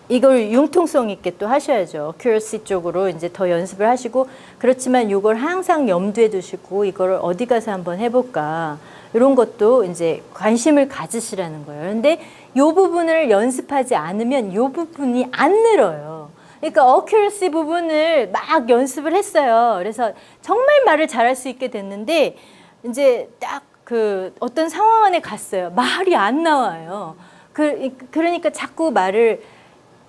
Speaker 1: 이걸 융통성 있게 또 하셔야죠. accuracy 쪽으로 이제 더 연습을 하시고, 그렇지만 이걸 항상 염두에 두시고 이걸 어디 가서 한번 해볼까, 이런 것도 이제 관심을 가지시라는 거예요. 그런데 이 부분을 연습하지 않으면 이 부분이 안 늘어요. 그러니까 accuracy 부분을 막 연습을 했어요. 그래서 정말 말을 잘할 수 있게 됐는데 이제 딱 그 어떤 상황 안에 갔어요. 말이 안 나와요. 그러니까 자꾸 말을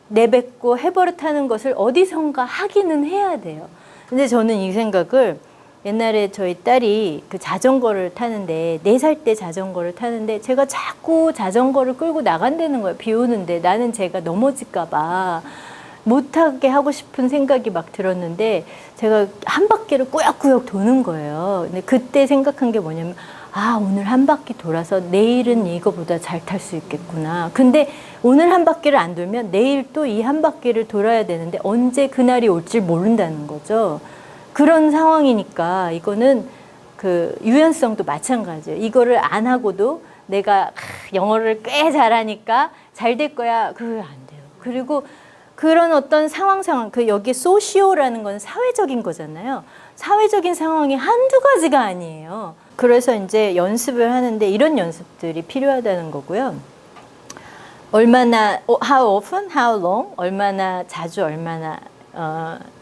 Speaker 1: 내뱉고 해버릇하는 것을 어디선가 하기는 해야 돼요. 근데 저는 이 생각을, 옛날에 저희 딸이 그 자전거를 타는데, 4살 때 자전거를 타는데 제가 자꾸 자전거를 끌고 나간다는 거예요. 비 오는데. 나는 제가 넘어질까 봐 못하게 하고 싶은 생각이 막 들었는데 제가 한 바퀴를 꾸역꾸역 도는 거예요. 근데 그때 생각한 게 뭐냐면, 오늘 한 바퀴 돌아서 내일은 이거보다 잘 탈 수 있겠구나. 근데 오늘 한 바퀴를 안 돌면 내일 또 이 한 바퀴를 돌아야 되는데 언제 그날이 올지 모른다는 거죠. 그런 상황이니까 이거는 그 유연성도 마찬가지예요. 이거를 안 하고도 내가 영어를 꽤 잘하니까 잘 될 거야. 그거 안 돼요. 그리고 그런 어떤 상황, 그 여기 소시오라는 건 사회적인 거잖아요. 사회적인 상황이 한두 가지가 아니에요. 그래서 이제 연습을 하는데 이런 연습들이 필요하다는 거고요. 얼마나, how often, how long, 얼마나 자주, 얼마나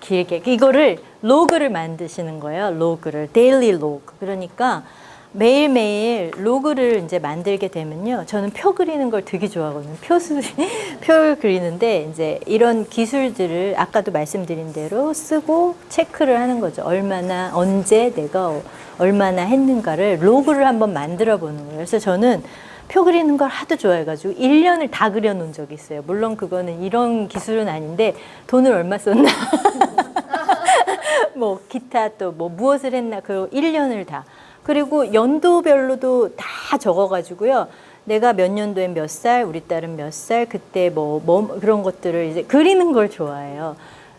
Speaker 1: 길게, 이거를 로그를 만드시는 거예요. 로그를, daily log. 그러니까 매일매일 로그를 이제 만들게 되면요. 저는 표 그리는 걸 되게 좋아하거든요. 표를 그리는데 이제 이런 기술들을 아까도 말씀드린 대로 쓰고 체크를 하는 거죠. 얼마나, 언제 내가 얼마나 했는가를 로그를 한번 만들어 보는 거예요. 그래서 저는 표 그리는 걸 하도 좋아해가지고 1년을 다 그려놓은 적이 있어요. 물론 그거는 이런 기술은 아닌데 돈을 얼마 썼나. 뭐 기타 또 뭐 무엇을 했나 그 1년을 다. 그리고 연도별로도 다 적어가지고요. 내가 몇 년도에 몇 살, 우리 딸은 몇 살, 그때 뭐 그런 것들을 이제 그리는 걸 좋아해요.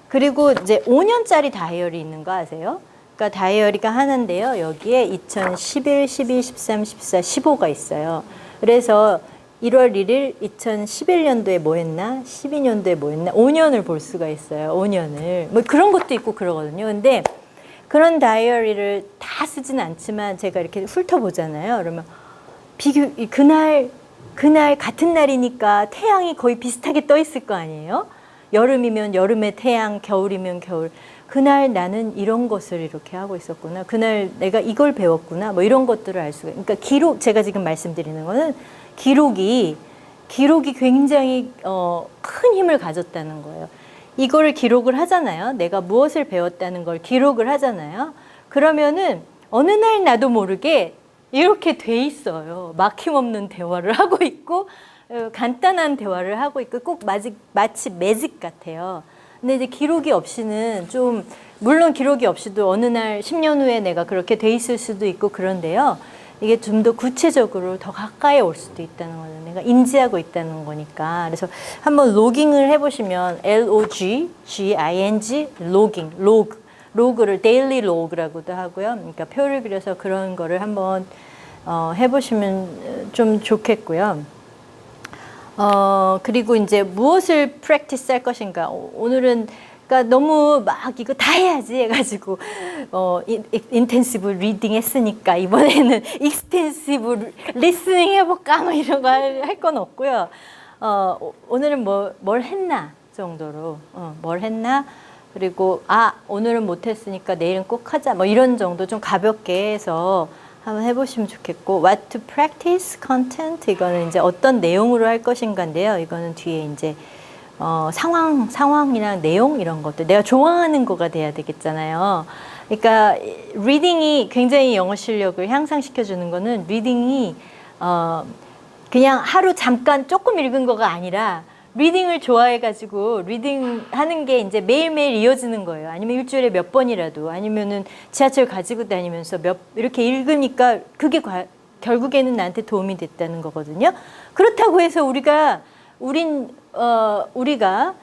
Speaker 1: 그리고 이제 5년짜리 다이어리 있는 거 아세요? 그러니까 다이어리가 하나인데요. 여기에 2011, 12, 13, 14, 15가 있어요. 그래서 1월 1일 2011년도에 뭐 했나? 12년도에 뭐 했나? 5년을 볼 수가 있어요. 5년을. 뭐 그런 것도 있고 그러거든요. 근데 그런 다이어리를 다 쓰진 않지만 제가 이렇게 훑어보잖아요. 그러면 그날 같은 날이니까 태양이 거의 비슷하게 떠 있을 거 아니에요? 여름이면 여름의 태양, 겨울이면 겨울. 그날 나는 이런 것을 이렇게 하고 있었구나. 그날 내가 이걸 배웠구나. 뭐 이런 것들을 알 수가. 그러니까 기록, 제가 지금 말씀드리는 거는 기록이 굉장히 큰 힘을 가졌다는 거예요. 이거를 기록을 하잖아요. 내가 무엇을 배웠다는 걸 기록을 하잖아요. 그러면은 어느 날 나도 모르게 이렇게 돼 있어요. 막힘없는 대화를 하고 있고 간단한 대화를 하고 있고 꼭 마치 매직 같아요. 근데 이제 기록이 없이는 좀 물론 기록이 없이도 어느 날 10년 후에 내가 그렇게 돼 있을 수도 있고 그런데요. 이게 좀 더 구체적으로 더 가까이 올 수도 있다는 거죠. 내가 인지하고 있다는 거니까. 그래서 한번 로깅을 해보시면 LOGING 로그를 데일리 로그라고도 하고요. 그러니까 표를 그려서 그런 거를 한번 해보시면 좀 좋겠고요. 그리고 이제 무엇을 프랙티스 할 것인가. 오늘은 그러니까 너무 막 이거 다 해야지 해가지고 인텐시브 리딩 했으니까 이번에는 익스텐시브 리스닝 해볼까 뭐 이런 거 할 건 없고요. 오늘은 뭘 했나 정도로 뭘 했나 그리고 오늘은 못했으니까 내일은 꼭 하자 뭐 이런 정도 좀 가볍게 해서 한번 해보시면 좋겠고 what to practice content 이거는 이제 어떤 내용으로 할 것인가인데요. 이거는 뒤에 이제 상황이랑 내용 이런 것들 내가 좋아하는 거가 돼야 되겠잖아요. 그러니까 리딩이 굉장히 영어 실력을 향상시켜 주는 거는 리딩이 그냥 하루 잠깐 조금 읽은 거가 아니라 리딩을 좋아해 가지고 리딩 하는 게 이제 매일매일 이어지는 거예요. 아니면 일주일에 몇 번이라도 아니면은 지하철 가지고 다니면서 이렇게 읽으니까 그게 결국에는 나한테 도움이 됐다는 거거든요. 그렇다고 해서 우리가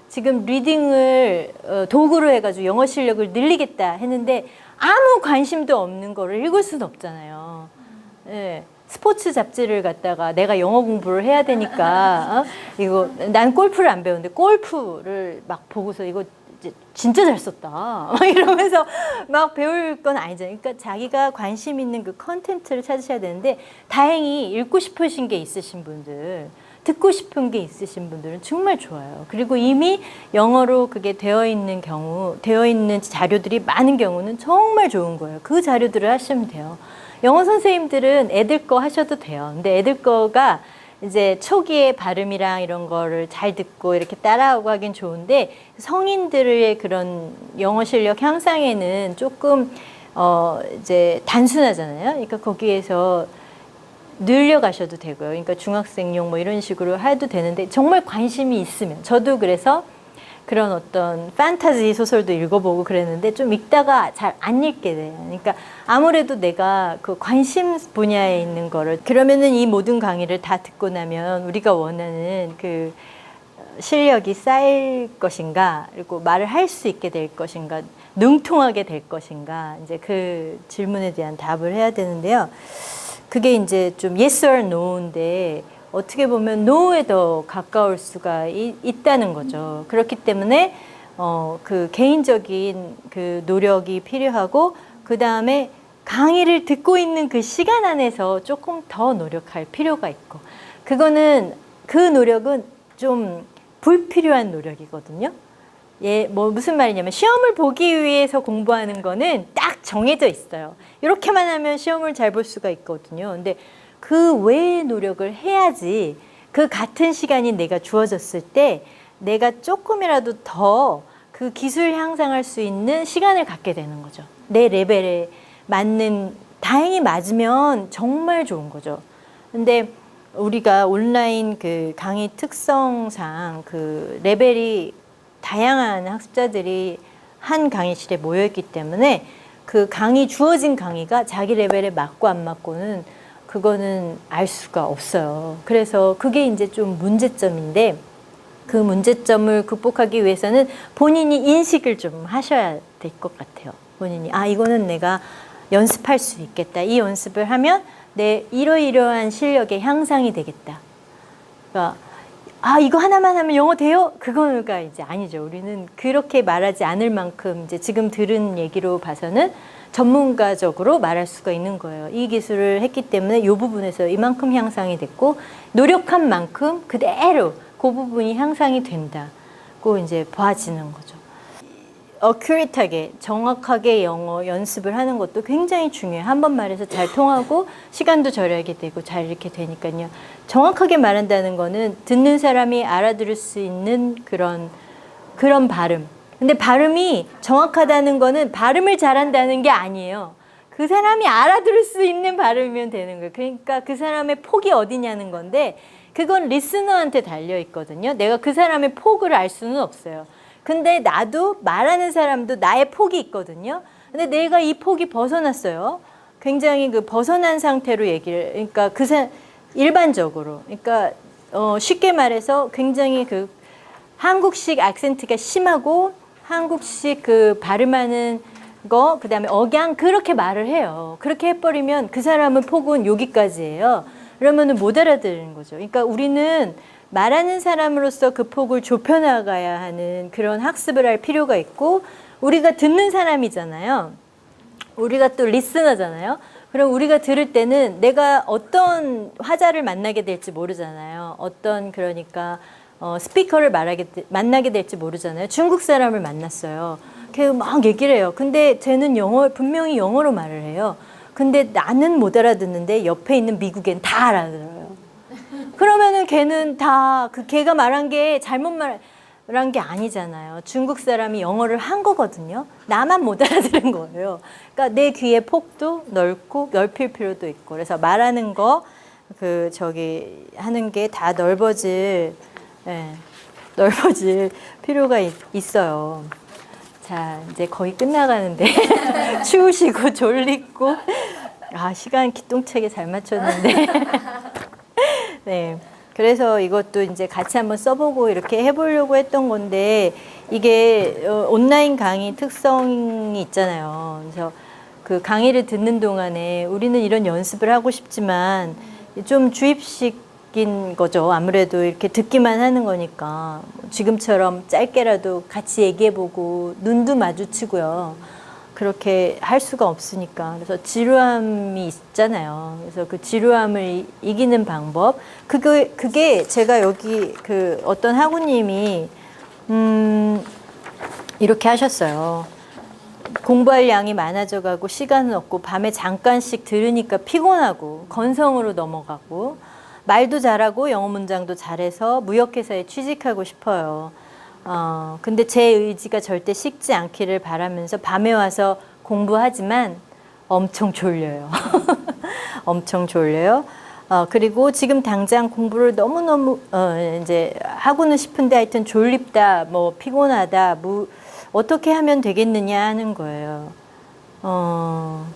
Speaker 1: 지금 리딩을 도구로 해가지고 영어 실력을 늘리겠다 했는데 아무 관심도 없는 거를 읽을 수는 없잖아요. 예. 스포츠 잡지를 갖다가 내가 영어 공부를 해야 되니까 이거 난 골프를 안 배우는데 골프를 막 보고서 이거 진짜 잘 썼다 막 이러면서 막 배울 건 아니잖아요. 그러니까 자기가 관심 있는 그 컨텐츠를 찾으셔야 되는데 다행히 읽고 싶으신 게 있으신 분들 듣고 싶은 게 있으신 분들은 정말 좋아요. 그리고 이미 영어로 그게 되어 있는 자료들이 많은 경우는 정말 좋은 거예요. 그 자료들을 하시면 돼요. 영어 선생님들은 애들 거 하셔도 돼요. 근데 애들 거가 이제 초기에 발음이랑 이런 거를 잘 듣고 이렇게 따라하고 하긴 좋은데 성인들의 그런 영어 실력 향상에는 조금 이제 단순하잖아요. 그러니까 거기에서 늘려가셔도 되고요. 그러니까 중학생용 뭐 이런 식으로 해도 되는데 정말 관심이 있으면 저도 그래서 그런 어떤 판타지 소설도 읽어보고 그랬는데 좀 읽다가 잘 안 읽게 돼요. 그러니까 아무래도 내가 그 관심 분야에 있는 거를 그러면은 이 모든 강의를 다 듣고 나면 우리가 원하는 그 실력이 쌓일 것인가 그리고 말을 할 수 있게 될 것인가 능통하게 될 것인가 이제 그 질문에 대한 답을 해야 되는데요. 그게 이제 좀 yes or no인데 어떻게 보면 no에 더 가까울 수가 있다는 거죠. 그렇기 때문에 그 개인적인 그 노력이 필요하고 그 다음에 강의를 듣고 있는 그 시간 안에서 조금 더 노력할 필요가 있고 그 노력은 좀 불필요한 노력이거든요. 뭐 무슨 말이냐면 시험을 보기 위해서 공부하는 거는 딱 정해져 있어요. 이렇게만 하면 시험을 잘 볼 수가 있거든요. 근데 그 외의 노력을 해야지 그 같은 시간이 내가 주어졌을 때 내가 조금이라도 더 그 기술 향상할 수 있는 시간을 갖게 되는 거죠. 내 레벨에 맞는, 다행히 맞으면 정말 좋은 거죠. 근데 우리가 온라인 그 강의 특성상 그 레벨이 다양한 학습자들이 한 강의실에 모여있기 때문에 그 강의, 주어진 강의가 자기 레벨에 맞고 안 맞고는 그거는 알 수가 없어요. 그래서 그게 이제 좀 문제점인데, 그 문제점을 극복하기 위해서는 본인이 인식을 좀 하셔야 될 것 같아요. 본인이 이거는 내가 연습할 수 있겠다. 이 연습을 하면 내 이러이러한 실력의 향상이 되겠다. 그러니까 이거 하나만 하면 영어 돼요? 그거가 이제 아니죠. 우리는 그렇게 말하지 않을 만큼 이제 지금 들은 얘기로 봐서는 전문가적으로 말할 수가 있는 거예요. 이 기술을 했기 때문에 이 부분에서 이만큼 향상이 됐고, 노력한 만큼 그대로 그 부분이 향상이 된다고 이제 봐지는 거죠. 어큐레이트하게, 정확하게 영어 연습을 하는 것도 굉장히 중요해요. 한 번 말해서 잘 통하고 시간도 절약이 되고 잘 이렇게 되니까요. 정확하게 말한다는 거는 듣는 사람이 알아들을 수 있는 그런 발음. 근데 발음이 정확하다는 거는 발음을 잘한다는 게 아니에요. 그 사람이 알아들을 수 있는 발음이면 되는 거예요. 그러니까 그 사람의 폭이 어디냐는 건데, 그건 리스너한테 달려 있거든요. 내가 그 사람의 폭을 알 수는 없어요. 근데 나도, 말하는 사람도 나의 폭이 있거든요. 근데 내가 이 폭이 벗어났어요. 굉장히 그 벗어난 상태로 얘기를, 그러니까 일반적으로, 그러니까 쉽게 말해서 굉장히 그 한국식 악센트가 심하고 한국식 그 발음하는 거, 그다음에 억양, 그렇게 말을 해요. 그렇게 해버리면 그 사람은 폭은 여기까지예요. 그러면은 못 알아듣는 거죠. 그러니까 우리는 말하는 사람으로서 그 폭을 좁혀나가야 하는 그런 학습을 할 필요가 있고, 우리가 듣는 사람이잖아요. 우리가 또 리스너잖아요. 그럼 우리가 들을 때는 내가 어떤 화자를 만나게 될지 모르잖아요. 어떤, 그러니까 스피커를 만나게 될지 모르잖아요. 중국 사람을 만났어요. 걔 막 얘기를 해요. 근데 쟤는 분명히 영어로 말을 해요. 근데 나는 못 알아듣는데 옆에 있는 미국엔 다 알아들어요. 그러면은 걔는 다 걔가 말한 게 잘못 말한 게 아니잖아요. 중국 사람이 영어를 한 거거든요. 나만 못 알아들은 거예요. 그러니까 내 귀의 폭도 넓힐 필요도 있고, 그래서 말하는 거 하는 게 다 넓어질 필요가 있어요. 자, 이제 거의 끝나가는데 추우시고 졸리고, 시간 기똥차게 잘 맞췄는데 네, 그래서 이것도 이제 같이 한번 써보고 이렇게 해보려고 했던 건데, 이게 온라인 강의 특성이 있잖아요. 그래서 그 강의를 듣는 동안에 우리는 이런 연습을 하고 싶지만 좀 주입식인 거죠. 아무래도 이렇게 듣기만 하는 거니까 지금처럼 짧게라도 같이 얘기해보고 눈도 마주치고요. 그렇게 할 수가 없으니까. 그래서 지루함이 있잖아요. 그래서 그 지루함을 이기는 방법. 그게 제가 여기 어떤 학우님이 이렇게 하셨어요. 공부할 양이 많아져 가고 시간은 없고 밤에 잠깐씩 들으니까 피곤하고 건성으로 넘어가고, 말도 잘하고 영어 문장도 잘해서 무역회사에 취직하고 싶어요. 근데 제 의지가 절대 식지 않기를 바라면서 밤에 와서 공부하지만 엄청 졸려요. 엄청 졸려요. 그리고 지금 당장 공부를 너무너무 이제 하고는 싶은데 하여튼 졸립다, 뭐 피곤하다, 어떻게 하면 되겠느냐 하는 거예요.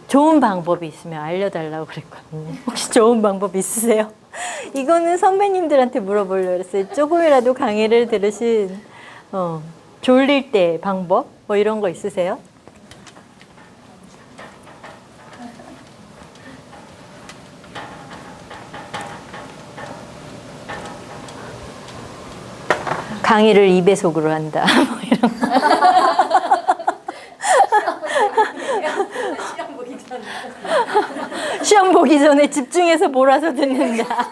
Speaker 1: 좋은 방법이 있으면 알려달라고 그랬거든요. 혹시 좋은 방법 있으세요? 이거는 선배님들한테 물어보려고 그랬어요. 조금이라도 강의를 들으신 졸릴 때 방법? 뭐 이런 거 있으세요? 강의를 2배속으로 한다. 뭐 이런 거. 시험 보기 전에 집중해서 몰아서 듣는다.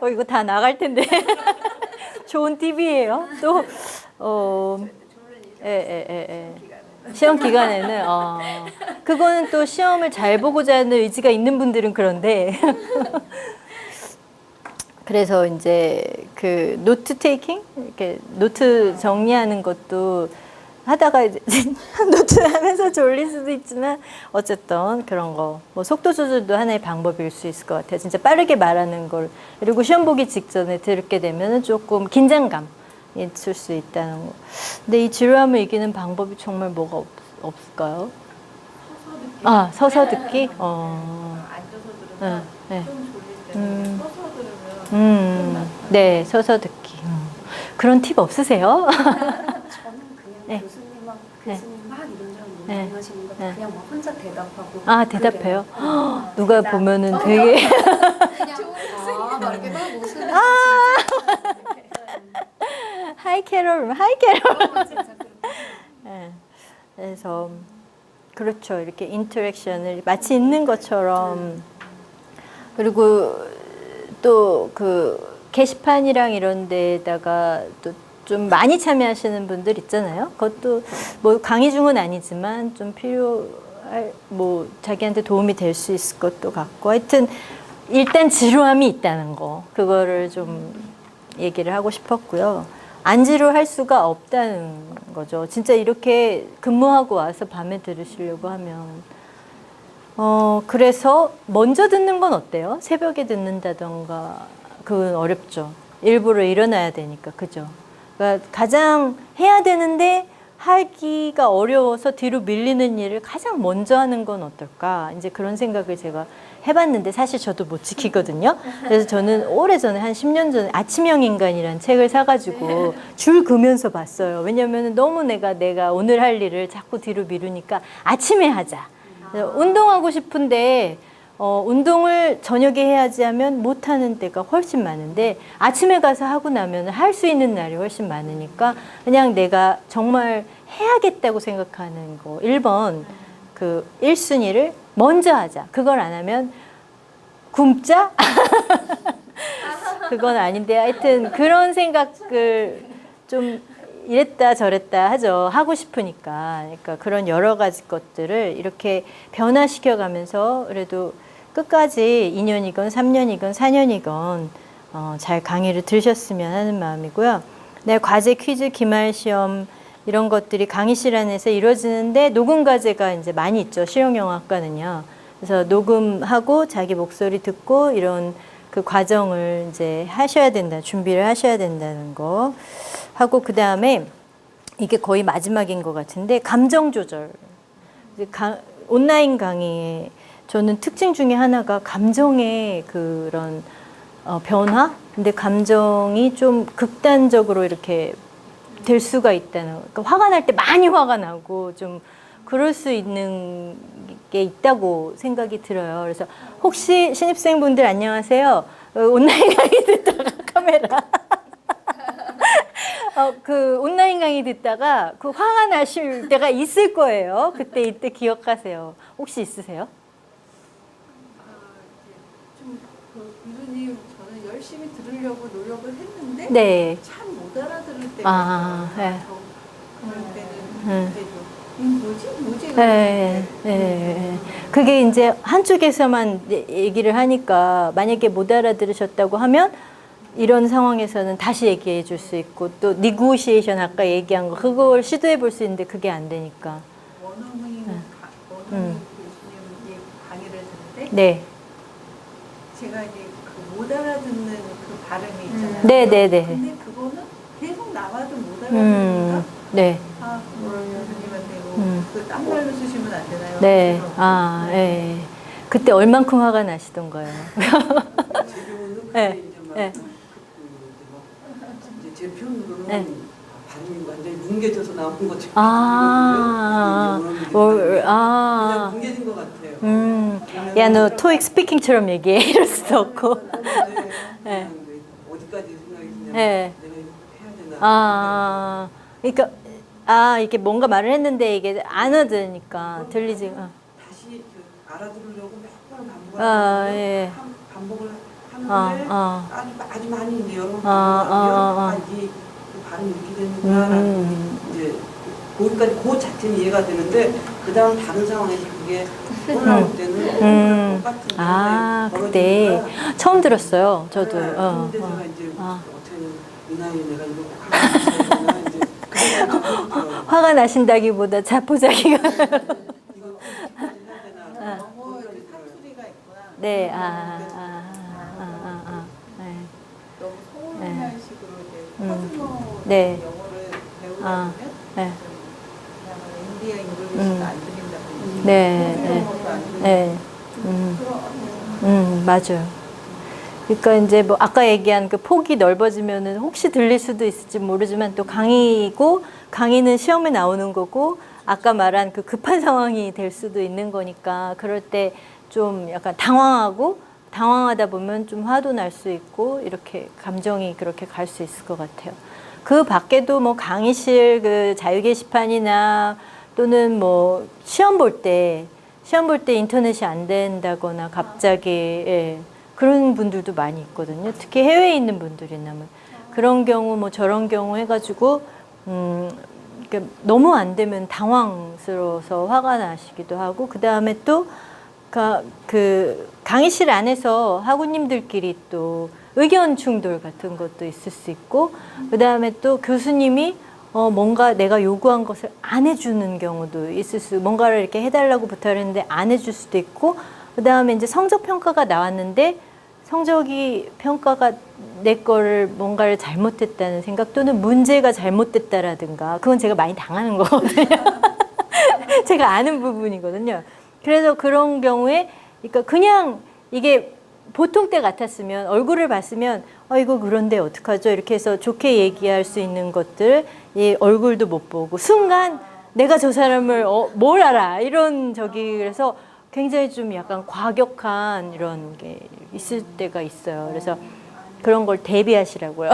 Speaker 1: 이거 다 나갈 텐데. 좋은 팁이에요. 또, 시험 기간에는 그거는 또 시험을 잘 보고자 하는 의지가 있는 분들은 그런데 그래서 이제 그 노트 테이킹 이렇게 노트 정리하는 것도 하다가 이제 노트 하면서 졸릴 수도 있지만 어쨌든 그런 거 뭐 속도 조절도 하나의 방법일 수 있을 것 같아요. 진짜 빠르게 말하는 걸 그리고 시험 보기 직전에 들게 되면은 조금 긴장감 있을 수 있다는 거. 근데 이 지루함을 이기는 방법이 정말 뭐가 없을까요? 서서 듣기.
Speaker 4: 앉아서 들으면
Speaker 1: 네.
Speaker 4: 좀 졸릴 때는 서서 들으면
Speaker 1: 네, 서서 듣기. 그런 팁 없으세요?
Speaker 3: 저는 그냥
Speaker 1: 네.
Speaker 3: 교수님 막
Speaker 1: 네.
Speaker 3: 이런저런
Speaker 1: 네.
Speaker 3: 문의하시는 거
Speaker 1: 네.
Speaker 3: 그냥 막 혼자 대답하고.
Speaker 1: 대답해요?
Speaker 3: 그래요.
Speaker 1: 누가 보면은 되게
Speaker 3: 그냥 막 이렇게 막 웃으면서
Speaker 1: 하이 캐롤, 하이 캐롤.
Speaker 3: 진짜 그렇게.
Speaker 1: 네. 그래서 그렇죠. 이렇게 인터랙션을 마치 있는 것처럼 그리고 또 그 게시판이랑 이런 데다가 또 좀 많이 참여하시는 분들 있잖아요. 그것도 뭐 강의 중은 아니지만 좀 필요할 뭐 자기한테 도움이 될 수 있을 것도 같고 하여튼 일단 지루함이 있다는 거 그거를 좀 얘기를 하고 싶었고요. 안 지루할 수가 없다는 거죠. 진짜 이렇게 근무하고 와서 밤에 들으시려고 하면 그래서 먼저 듣는 건 어때요? 새벽에 듣는다던가 그건 어렵죠. 일부러 일어나야 되니까 그죠? 그러니까 가장 해야 되는데 하기가 어려워서 뒤로 밀리는 일을 가장 먼저 하는 건 어떨까? 이제 그런 생각을 제가 해봤는데 사실 저도 못 지키거든요. 그래서 저는 오래전에 한 10년 전에 아침형 인간이라는 책을 사가지고 줄 그면서 봤어요. 왜냐면 너무 내가 오늘 할 일을 자꾸 뒤로 미루니까 아침에 하자. 그래서 운동하고 싶은데 운동을 저녁에 해야지 하면 못하는 때가 훨씬 많은데 아침에 가서 하고 나면 할 수 있는 날이 훨씬 많으니까 그냥 내가 정말 해야겠다고 생각하는 거 1번 그 1순위를 먼저 하자. 그걸 안 하면 굶자? 그건 아닌데 하여튼 그런 생각을 좀 이랬다 저랬다 하죠. 하고 싶으니까. 그러니까 그런 여러 가지 것들을 이렇게 변화시켜 가면서 그래도 끝까지 2년이건 3년이건 4년이건 잘 강의를 들으셨으면 하는 마음이고요. 네, 과제, 퀴즈, 기말 시험 이런 것들이 강의실 안에서 이루어지는데 녹음 과제가 이제 많이 있죠. 실용영어학과는요. 그래서 녹음하고 자기 목소리 듣고 이런 그 과정을 이제 하셔야 된다. 준비를 하셔야 된다는 거 하고 그 다음에 이게 거의 마지막인 것 같은데 감정 조절. 온라인 강의에 저는 특징 중에 하나가 감정의 그런 변화? 근데 감정이 좀 극단적으로 이렇게 될 수가 있다는, 그러니까 화가 날 때 많이 화가 나고 좀 그럴 수 있는 게 있다고 생각이 들어요. 그래서 혹시 신입생분들 안녕하세요. 온라인 강의 듣다가 카메라. 그 온라인 강의 듣다가 그 화가 나실 때가 있을 거예요. 이때 기억하세요. 혹시 있으세요?
Speaker 5: 교수님 저는 열심히 들으려고 노력을 했는데
Speaker 1: 네.
Speaker 5: 참 못 알아들을 때가 있어요.
Speaker 1: 네.
Speaker 5: 그럴 때는 뭐지?
Speaker 1: 네. 그게 이제 한쪽에서만 얘기를 하니까 만약에 못 알아들으셨다고 하면 이런 상황에서는 다시 얘기해 줄 수 있고 또 니고시에이션 아까 얘기한 거 그걸 시도해 볼 수 있는데 그게 안 되니까.
Speaker 5: 원어민 교수님 강의를 들을 때
Speaker 1: 네.
Speaker 5: 제가 이제 그 못 알아듣는 그 발음이 있잖아요.
Speaker 1: 네네네.
Speaker 5: 근데 그거는 계속 나와도 못 알아듣으니까
Speaker 1: 네.
Speaker 5: 교수님한테 그딴 말로 쓰시면 안 되나요?
Speaker 1: 네. 예. 그때 얼만큼 화가 나시던가요?
Speaker 2: 제 경우는
Speaker 1: 네.
Speaker 2: 그때
Speaker 1: 네.
Speaker 2: 이제 이제 제 편으로는
Speaker 1: 네.
Speaker 2: 발음이 완전히 뭉개져서 나온 것처럼
Speaker 1: 아.
Speaker 2: 그냥 뭉개진 것 같아요.
Speaker 1: 야, 너 토익 스피킹처럼 얘기해. 이럴 수도 없고. 네.
Speaker 2: 어디까지 생각이 드냐면
Speaker 1: 네.
Speaker 2: 내가 이거 해야 되나.
Speaker 1: 그러니까, 이게 뭔가 말을 했는데 이게 안 얻으니까 들리지.
Speaker 2: 다시 알아들으려고 몇 번
Speaker 1: 예.
Speaker 2: 반복을 하는데 아주 많이 이제 여러 번
Speaker 1: 아,
Speaker 2: 이게 발음이 이렇게 되는구나라고 이제 거기까지 그 자체는 이해가 되는데 그 다음 다른 상황에서 그게 올라올 때는 똑같은
Speaker 1: 아,
Speaker 2: 일이
Speaker 1: 그때
Speaker 2: 벌어지니까
Speaker 1: 처음 들었어요. 저도.
Speaker 2: 네,
Speaker 1: 어,
Speaker 2: 근데
Speaker 1: 어.
Speaker 2: 제가 이제
Speaker 1: 아.
Speaker 2: 어떻게 이 나이에 내가 이거 꼭 하고 있어야 이제 그 생각이 들더라고요.
Speaker 1: 화가 나신다기보다 자포자기가.
Speaker 2: 이거 꼭 해야 되나.
Speaker 5: 너무 이렇게 사투리가 있구나.
Speaker 1: 네, 네.
Speaker 5: 너무 서울말 식으로 이제 퍼즐로
Speaker 1: 네.
Speaker 5: 영어를
Speaker 1: 아,
Speaker 5: 배우려면
Speaker 1: 네.
Speaker 5: 그냥 인디아 잉글리시가 안 들린다든지
Speaker 1: 네,
Speaker 5: 서울
Speaker 1: 네.
Speaker 5: 영어도 안 들린다든지
Speaker 1: 네. 맞아요. 그러니까 이제 뭐 아까 얘기한 그 폭이 넓어지면은 혹시 들릴 수도 있을지 모르지만 또 강의고 강의는 시험에 나오는 거고 아까 말한 그 급한 상황이 될 수도 있는 거니까 그럴 때 좀 약간 당황하다 보면 좀 화도 날 수 있고 이렇게 감정이 그렇게 갈 수 있을 것 같아요. 그 밖에도 뭐 강의실 그 자유 게시판이나 또는 뭐 시험 볼 때 인터넷이 안 된다거나 갑자기 예, 그런 분들도 많이 있거든요. 특히 해외에 있는 분들이라면 그런 경우 뭐 저런 경우 해가지고 그러니까 너무 안 되면 당황스러워서 화가 나시기도 하고 그 다음에 또 그 강의실 안에서 학우님들끼리 또 의견 충돌 같은 것도 있을 수 있고 그 다음에 또 교수님이 뭔가 내가 요구한 것을 안 해주는 경우도 있을 수, 뭔가를 이렇게 해달라고 부탁을 했는데 안 해줄 수도 있고, 그 다음에 이제 성적 평가가 나왔는데 평가가 내 거를 뭔가를 잘못했다는 생각 또는 문제가 잘못됐다라든가, 그건 제가 많이 당하는 거거든요. 제가 아는 부분이거든요. 그래서 그런 경우에, 그러니까 그냥 이게 보통 때 같았으면 얼굴을 봤으면 이거 그런데 어떡하죠? 이렇게 해서 좋게 얘기할 수 있는 것들, 이 얼굴도 못 보고 순간 내가 저 사람을 뭘 알아 이런 그래서 굉장히 좀 약간 과격한 이런 게 있을 때가 있어요. 그래서 그런 걸 대비하시라고요.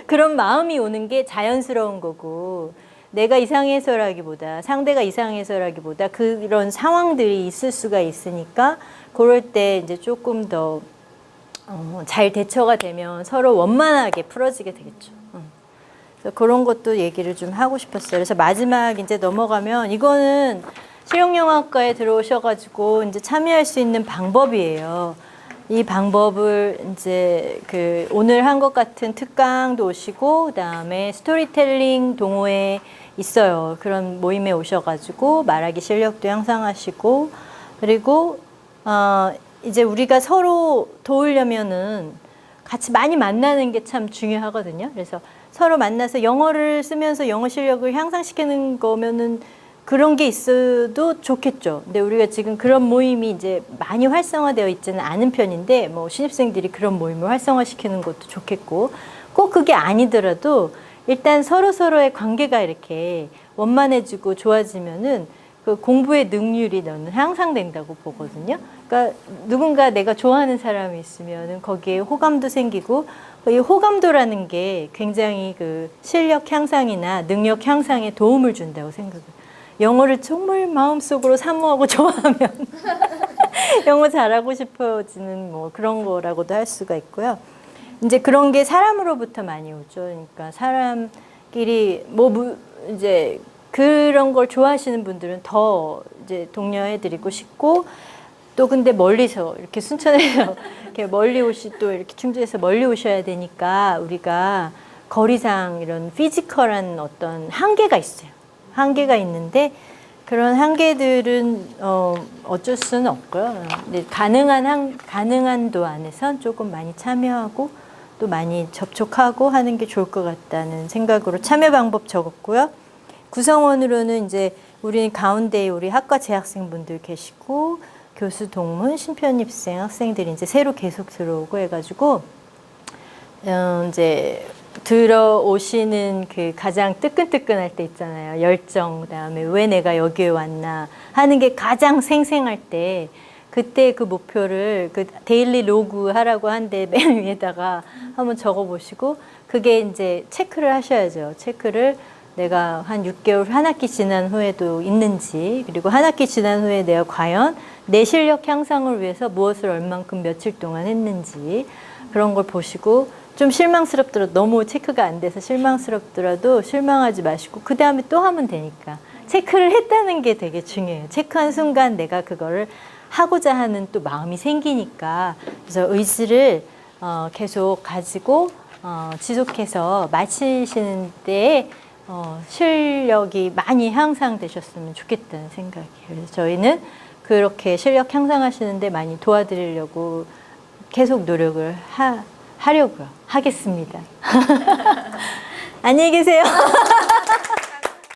Speaker 1: 그런 마음이 오는 게 자연스러운 거고, 내가 이상해서라기보다 상대가 이상해서라기보다 그런 상황들이 있을 수가 있으니까 그럴 때 이제 조금 더 잘 대처가 되면 서로 원만하게 풀어지게 되겠죠. 그래서 그런 것도 얘기를 좀 하고 싶었어요. 그래서 마지막 이제 넘어가면 이거는 실용영화과에 들어오셔가지고 이제 참여할 수 있는 방법이에요. 이 방법을 이제 오늘 한 것 같은 특강도 오시고, 그 다음에 스토리텔링 동호회 있어요. 그런 모임에 오셔가지고 말하기 실력도 향상하시고, 그리고 이제 우리가 서로 도우려면은 같이 많이 만나는 게 참 중요하거든요. 그래서 서로 만나서 영어를 쓰면서 영어 실력을 향상시키는 거면은 그런 게 있어도 좋겠죠. 근데 우리가 지금 그런 모임이 이제 많이 활성화되어 있지는 않은 편인데, 뭐 신입생들이 그런 모임을 활성화시키는 것도 좋겠고, 꼭 그게 아니더라도 일단 서로서로의 관계가 이렇게 원만해지고 좋아지면은 그 공부의 능률이 저는 향상된다고 보거든요. 그러니까 누군가 내가 좋아하는 사람이 있으면은 거기에 호감도 생기고, 이 호감도라는 게 굉장히 그 실력 향상이나 능력 향상에 도움을 준다고 생각해요. 영어를 정말 마음속으로 사모하고 좋아하면 영어 잘하고 싶어지는 뭐 그런 거라고도 할 수가 있고요. 이제 그런 게 사람으로부터 많이 오죠. 그러니까 사람끼리 이제 그런 걸 좋아하시는 분들은 더 이제 독려해드리고 싶고, 또 근데 멀리서 이렇게 순천에서 이렇게 또 이렇게 충주에서 멀리 오셔야 되니까 우리가 거리상 이런 피지컬한 어떤 한계가 있어요. 한계가 있는데 그런 한계들은 어쩔 수는 없고요. 근데 가능한 한도 안에선 조금 많이 참여하고 또 많이 접촉하고 하는 게 좋을 것 같다는 생각으로 참여 방법 적었고요. 구성원으로는 이제 우리 가운데 우리 학과 재학생분들 계시고, 교수 동문, 신편입생 학생들이 이제 새로 계속 들어오고 해가지고 이제 들어오시는 그 가장 뜨끈뜨끈할 때 있잖아요. 열정, 그다음에 왜 내가 여기에 왔나 하는 게 가장 생생할 때, 그때 그 목표를 그 데일리 로그 하라고 하는데 맨 위에다가 한번 적어보시고, 그게 이제 체크를 하셔야죠. 체크를 내가 한 6개월, 한 학기 지난 후에도 있는지, 그리고 한 학기 지난 후에 내가 과연 내 실력 향상을 위해서 무엇을 얼만큼 며칠 동안 했는지, 그런 걸 보시고, 좀 실망스럽더라도 너무 체크가 안 돼서 실망스럽더라도 실망하지 마시고 그 다음에 또 하면 되니까 체크를 했다는 게 되게 중요해요. 체크한 순간 내가 그거를 하고자 하는 또 마음이 생기니까 그래서 의지를 계속 가지고 지속해서 마치시는 때에 실력이 많이 향상되셨으면 좋겠다는 생각이에요. 그래서 저희는 그렇게 실력 향상하시는데 많이 도와드리려고 계속 노력을 하려고요. 하겠습니다. 안녕히 계세요.